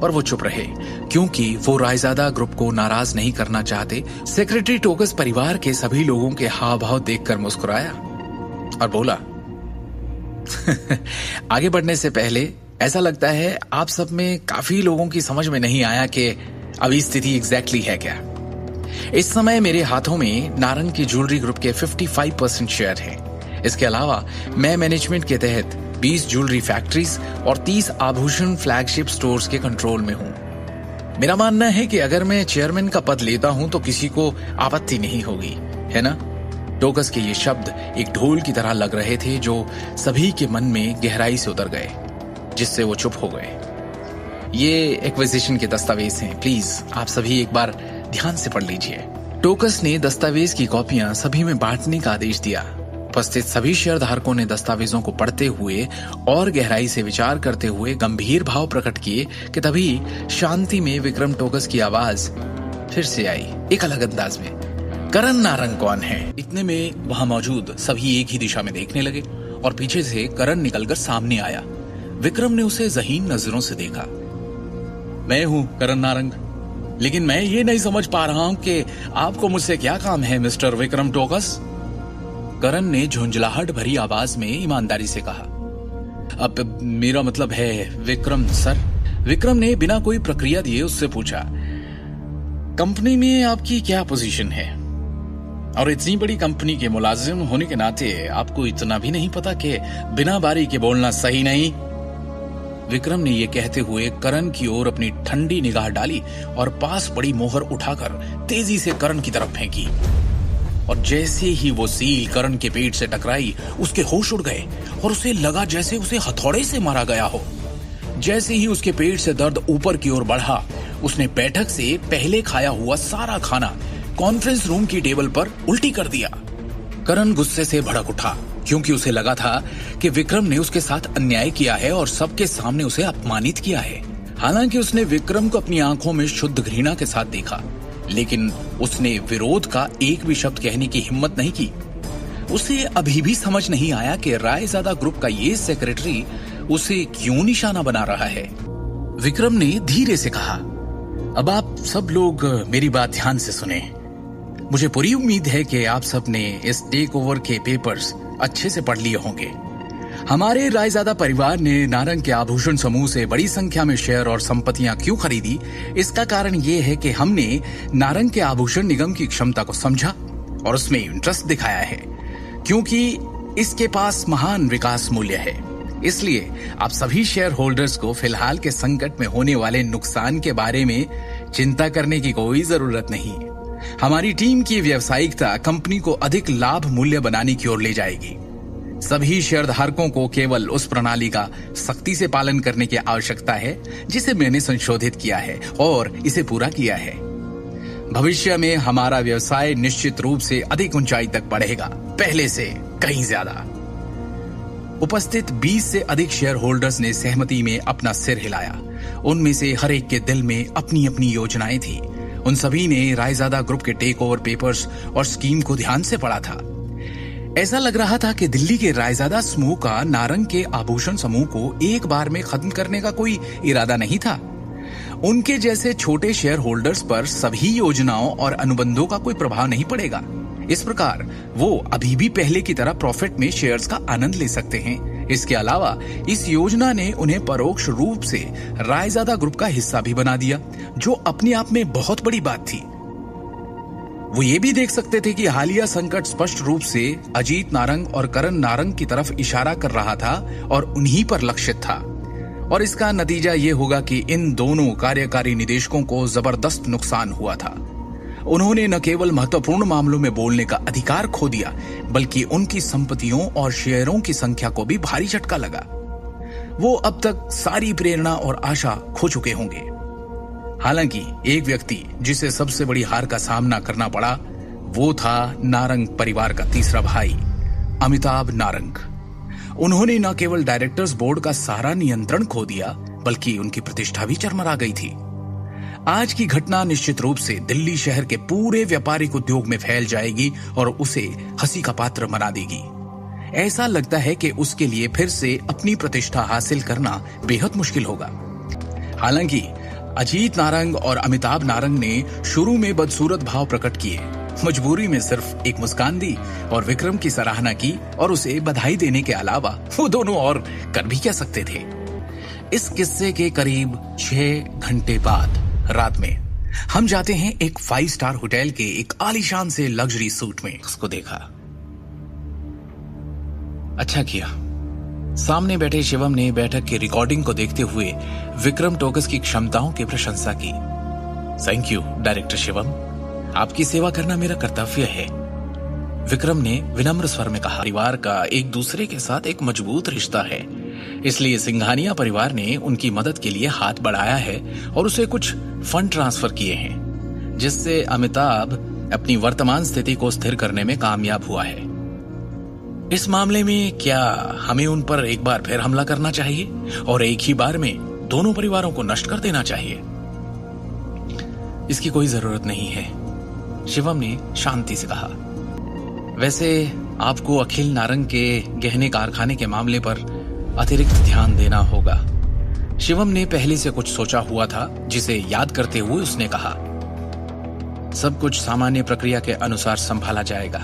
पर वो चुप रहे, क्योंकि वो रायजादा ग्रुप को नाराज नहीं करना चाहते। सेक्रेटरी टोकस परिवार के सभी लोगों के हाव भाव देखकर मुस्कुराया और बोला, आगे बढ़ने से पहले ऐसा लगता है आप सब में काफी लोगों की समझ में नहीं आया कि अभी स्थिति एग्जैक्टली है क्या। इस समय मेरे हाथों में नारंग की ज्वेलरी ग्रुप के 55% शेयर हैं। इसके अलावा मैं मैनेजमेंट के तहत 20 ज्वेलरी फैक्ट्रीज और 30 आभूषण फ्लैगशिप स्टोर्स के कंट्रोल में हूं। मेरा मानना है कि अगर मैं चेयरमैन का पद लेता हूं तो किसी को आपत्ति नहीं होगी, है ना? टोकस के ये शब्द एक ढोल की तरह लग रहे थे जो सभी के मन में गहराई से उतर गए, जिससे वो चुप हो गए। ये एक्विजिशन के दस्तावेज हैं, प्लीज आप सभी एक बार ध्यान से पढ़ लीजिए। टोकस ने दस्तावेज की कॉपियां सभी में बांटने का आदेश दिया। उपस्थित सभी शेयरधारकों ने दस्तावेजों को पढ़ते हुए और गहराई से विचार करते हुए गंभीर भाव प्रकट किए कि तभी शांति में विक्रम टोकस की आवाज फिर से आई, एक अलग अंदाज में। करण नारंग कौन है? इतने में वहां मौजूद सभी एक ही दिशा में देखने लगे और पीछे से करण निकलकर सामने आया। विक्रम ने उसे ज़हीन नजरों से देखा। मैं हूं करण नारंग, लेकिन मैं ये नहीं समझ पा रहा हूं कि आपको मुझसे क्या काम है मिस्टर विक्रम टोकस। करण ने झुंझलाहट भरी आवाज में ईमानदारी से कहा। अब मेरा मतलब है विक्रम सर। विक्रम ने बिना कोई प्रक्रिया दिए उससे पूछा, कंपनी में आपकी क्या पोजीशन है? और इतनी बड़ी कंपनी के मुलाजिम होने के नाते आपको इतना भी नहीं पता कि बिना बारी के बोलना सही नहीं? विक्रम ने यह कहते हुए करण की ओर अपनी ठंडी निगाह डाली और पास पड़ी मोहर उठाकर तेजी से करण की तरफ फेंकी। और जैसे ही वो सील करण के पेट से टकराई, उसके होश उड़ गए और उसे लगा जैसे उसे हथौड़े से मारा गया हो। जैसे ही उसके पेट से दर्द ऊपर की ओर बढ़ा, उसने बैठक से पहले खाया हुआ सारा खाना कॉन्फ्रेंस रूम की टेबल पर उल्टी कर दिया। करण गुस्से से भड़क उठा, क्योंकि उसे लगा था कि विक्रम ने उसके साथ अन्याय किया है और सबके सामने उसे अपमानित किया है। हालांकि उसने विक्रम को अपनी आंखों में शुद्ध घृणा के साथ देखा, लेकिन उसने विरोध का एक भी शब्द कहने की हिम्मत नहीं की। उसे अभी भी समझ नहीं आया कि रायजादा ग्रुप का ये सेक्रेटरी उसे क्यों निशाना बना रहा है। विक्रम ने धीरे से कहा, अब आप सब लोग मेरी बात ध्यान से सुने। मुझे पूरी उम्मीद है कि आप सब ने इस टेक ओवर के पेपर्स अच्छे से पढ़ लिए होंगे। हमारे रायजादा परिवार ने नारंग के आभूषण समूह से बड़ी संख्या में शेयर और संपत्तियां क्यों खरीदी, इसका कारण ये है कि हमने नारंग के आभूषण निगम की क्षमता को समझा और उसमें इंटरेस्ट दिखाया है, क्योंकि इसके पास महान विकास मूल्य है। इसलिए आप सभी शेयर होल्डर्स को फिलहाल के संकट में होने वाले नुकसान के बारे में चिंता करने की कोई जरूरत नहीं। हमारी टीम की व्यावसायिकता कंपनी को अधिक लाभ मूल्य बनाने की ओर ले जाएगी। सभी शेयरधारकों को केवल उस प्रणाली का सख्ती से पालन करने की आवश्यकता है जिसे मैंने संशोधित किया है और इसे पूरा किया है। भविष्य में हमारा व्यवसाय निश्चित रूप से अधिक ऊंचाई तक बढ़ेगा, पहले से कहीं ज्यादा। उपस्थित 20 से अधिक शेयर होल्डर्स ने सहमति में अपना सिर हिलाया। उनमें से हर एक के दिल में अपनी अपनी योजनाएं थी। उन सभी ने रायजादा ग्रुप के टेक ओवर पेपर्स और स्कीम को ध्यान से पढ़ा था। ऐसा लग रहा था कि दिल्ली के रायजादा समूह का नारंग के आभूषण समूह को एक बार में खत्म करने का कोई इरादा नहीं था। उनके जैसे छोटे शेयर होल्डर्स पर सभी योजनाओं और अनुबंधों का कोई प्रभाव नहीं पड़ेगा। इस प्रकार वो अभी भी पहले की तरह प्रॉफिट में शेयर्स का आनंद ले सकते हैं। इसके अलावा इस योजना ने उन्हें परोक्ष रूप से रायजादा ग्रुप का हिस्सा भी बना दिया, जो अपने आप में बहुत बड़ी बात थी। वो ये भी देख सकते थे कि हालिया संकट स्पष्ट रूप से अजीत नारंग और करण नारंग की तरफ इशारा कर रहा था और उन्हीं पर लक्षित था। और इसका नतीजा ये होगा कि इन दोनों कार्यकारी निदेशकों को जबरदस्त नुकसान हुआ था। उन्होंने न केवल महत्वपूर्ण मामलों में बोलने का अधिकार खो दिया, बल्कि उनकी संपत्तियों और शेयरों की संख्या को भी भारी झटका लगा। वो अब तक सारी प्रेरणा और आशा खो चुके होंगे। हालांकि एक व्यक्ति जिसे सबसे बड़ी हार का सामना करना पड़ा, वो था नारंग परिवार का तीसरा भाई, अमिताभ नारंग। उन्होंने न केवल डायरेक्टर्स बोर्ड का सारा नियंत्रण खो दिया, बल्कि उनकी प्रतिष्ठा भी चरमरा गई थी। आज की घटना निश्चित रूप से दिल्ली शहर के पूरे व्यापारिक उद्योग में फैल जाएगी और उसे हंसी का पात्र बना देगी। ऐसा लगता है कि उसके लिए फिर से अपनी प्रतिष्ठा हासिल करना बेहद मुश्किल होगा। हालांकि अजीत नारंग और अमिताभ नारंग ने शुरू में बदसूरत भाव प्रकट किए, मजबूरी में सिर्फ एक मुस्कान दी और विक्रम की सराहना की और उसे बधाई देने के अलावा वो दोनों और कर भी क्या सकते थे। इस किस्से के करीब 6 घंटे बाद रात में हम जाते हैं एक 5 स्टार होटल के एक आलीशान से लग्जरी सूट में। उसको देखा, अच्छा किया। सामने बैठे शिवम ने बैठक की रिकॉर्डिंग को देखते हुए विक्रम टोकस की क्षमताओं की प्रशंसा की। थैंक यू डायरेक्टर शिवम, आपकी सेवा करना मेरा कर्तव्य है। विक्रम ने विनम्र स्वर में कहा, परिवार का एक दूसरे के साथ एक मजबूत रिश्ता है, इसलिए सिंघानिया परिवार ने उनकी मदद के लिए हाथ बढ़ाया है और उसे कुछ फंड ट्रांसफर किए हैं, जिससे अमिताभ अपनी वर्तमान स्थिति को स्थिर करने में कामयाब हुआ है। इस मामले में क्या हमें उन पर एक बार फिर हमला करना चाहिए और एक ही बार में दोनों परिवारों को नष्ट कर देना चाहिए? इसकी कोई जरूरत नहीं है, शिवम ने शांति से कहा। वैसे आपको अखिल नारंग के गहने कारखाने के मामले पर अतिरिक्त ध्यान देना होगा। शिवम ने पहले से कुछ सोचा हुआ था, जिसे याद करते हुए उसने कहा, सब कुछ सामान्य प्रक्रिया के अनुसार संभाला जाएगा।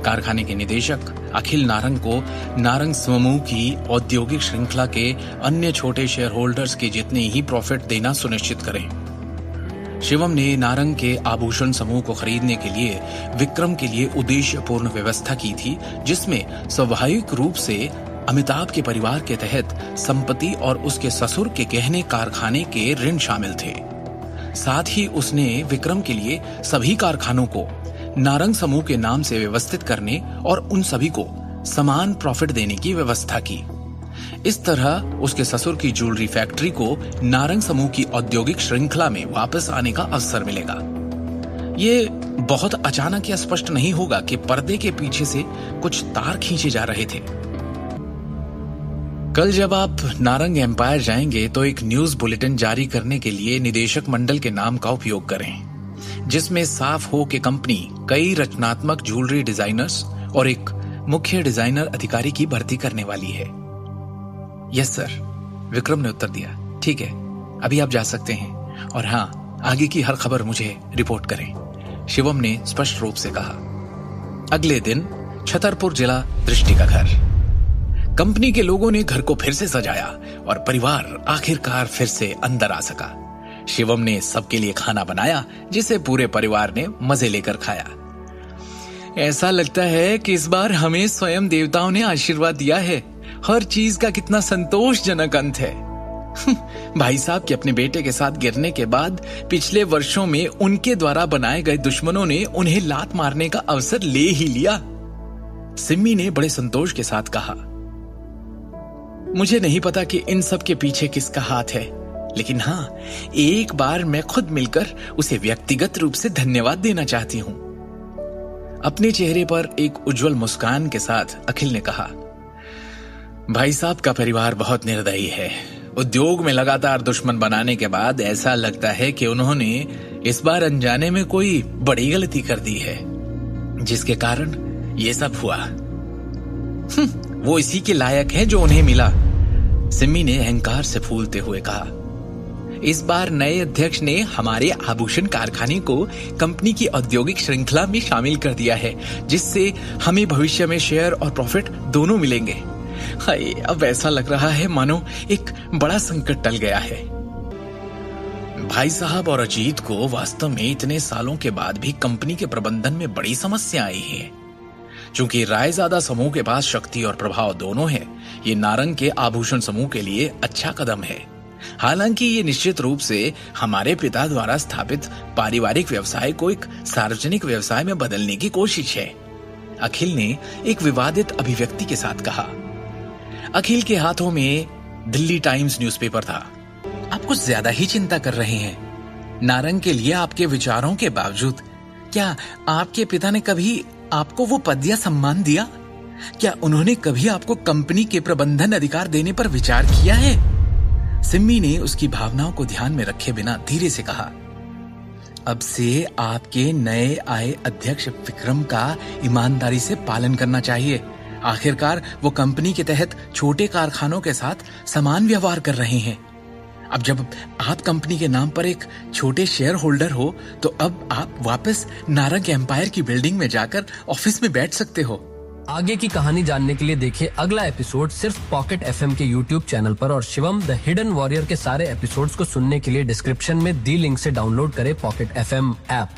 कारखाने के निदेशक अखिल नारंग को नारंग समूह की औद्योगिक श्रृंखला के अन्य छोटे शेयर होल्डर्स की जितने ही प्रॉफिट देना सुनिश्चित करें। शिवम ने नारंग के आभूषण समूह को खरीदने के लिए विक्रम के लिए उद्देश्यपूर्ण व्यवस्था की थी, जिसमें स्वाभाविक रूप से अमिताभ के परिवार के तहत संपत्ति और उसके ससुर के गहने कारखाने के ऋण शामिल थे। साथ ही उसने विक्रम के लिए सभी कारखानों को नारंग समूह के नाम से व्यवस्थित करने और उन सभी को समान प्रॉफिट देने की व्यवस्था की। इस तरह उसके ससुर की ज्वेलरी फैक्ट्री को नारंग समूह की औद्योगिक श्रृंखला में वापस आने का अवसर मिलेगा। ये बहुत अचानक या स्पष्ट नहीं होगा कि पर्दे के पीछे से कुछ तार खींचे जा रहे थे। कल जब आप नारंग एम्पायर जाएंगे तो एक न्यूज बुलेटिन जारी करने के लिए निदेशक मंडल के नाम का उपयोग करें, जिसमें साफ हो कि कंपनी कई रचनात्मक ज्वेलरी डिजाइनर्स और एक मुख्य डिजाइनर अधिकारी की भर्ती करने वाली है। यस सर, विक्रम ने उत्तर दिया। ठीक है, अभी आप जा सकते हैं और हाँ, आगे की हर खबर मुझे रिपोर्ट करें, शिवम ने स्पष्ट रूप से कहा। अगले दिन छतरपुर जिला दृष्टि का घर। कंपनी के लोगों ने घर को फिर से सजाया और परिवार आखिरकार फिर से अंदर आ सका। शिवम ने सबके लिए खाना बनाया, जिसे पूरे परिवार ने मजे लेकर खाया। ऐसा लगता है कि इस बार हमें स्वयं देवताओं ने आशीर्वाद दिया है। हर चीज का कितना संतोषजनक अंत है। भाई साहब के अपने बेटे के साथ गिरने के बाद पिछले वर्षों में उनके द्वारा बनाए गए दुश्मनों ने उन्हें लात मारने का अवसर ले ही लिया। सिम्मी ने बड़े संतोष के साथ कहा, मुझे नहीं पता कि इन सब के पीछे किसका हाथ है, लेकिन हाँ, एक बार मैं खुद मिलकर उसे व्यक्तिगत रूप से धन्यवाद देना चाहती हूं। अपने चेहरे पर एक उज्जवल मुस्कान के साथ अखिल ने कहा, भाई साहब का परिवार बहुत निर्दयी है। उद्योग में लगातार दुश्मन बनाने के बाद ऐसा लगता है कि उन्होंने इस बार अनजाने में कोई बड़ी गलती कर दी है, जिसके कारण ये सब हुआ। वो इसी के लायक है जो उन्हें मिला, सिम्मी ने अहंकार से फूलते हुए कहा। इस बार नए अध्यक्ष ने हमारे आभूषण कारखाने को कंपनी की औद्योगिक श्रृंखला में शामिल कर दिया है, जिससे हमें भविष्य में शेयर और प्रॉफिट दोनों मिलेंगे। हाय, अब ऐसा लग रहा है मानो एक बड़ा संकट टल गया है। भाई साहब और अजीत को वास्तव में इतने सालों के बाद भी कंपनी के प्रबंधन में बड़ी समस्या आई है। चूंकि रायजादा समूह के पास शक्ति और प्रभाव दोनों है, ये नारंग के आभूषण समूह के लिए अच्छा कदम है। हालांकि ये निश्चित रूप से हमारे पिता द्वारा स्थापित पारिवारिक व्यवसाय को एक सार्वजनिक व्यवसाय में बदलने की कोशिश है, अखिल ने एक विवादित अभिव्यक्ति के साथ कहा। अखिल के हाथों में दिल्ली टाइम्स न्यूज़पेपर था। आप कुछ ज्यादा ही चिंता कर रहे हैं। नारंग के लिए आपके विचारों के बावजूद क्या आपके पिता ने कभी आपको वो पद या सम्मान दिया? क्या उन्होंने कभी आपको कंपनी के प्रबंधन अधिकार देने पर विचार किया है? सिम्मी ने उसकी भावनाओं को ध्यान में रखे बिना धीरे से कहा, अब से आपके नए आए अध्यक्ष विक्रम का ईमानदारी से पालन करना चाहिए। आखिरकार वो कंपनी के तहत छोटे कारखानों के साथ समान व्यवहार कर रहे हैं। अब जब आप कंपनी के नाम पर एक छोटे शेयर होल्डर हो, तो अब आप वापस नारंग एम्पायर की बिल्डिंग में जाकर ऑफिस में बैठ सकते हो। आगे की कहानी जानने के लिए देखिए अगला एपिसोड सिर्फ पॉकेट एफएम के यूट्यूब चैनल पर, और शिवम द हिडन वॉरियर के सारे एपिसोड्स को सुनने के लिए डिस्क्रिप्शन में दी लिंक से डाउनलोड करें पॉकेट एफएम ऐप।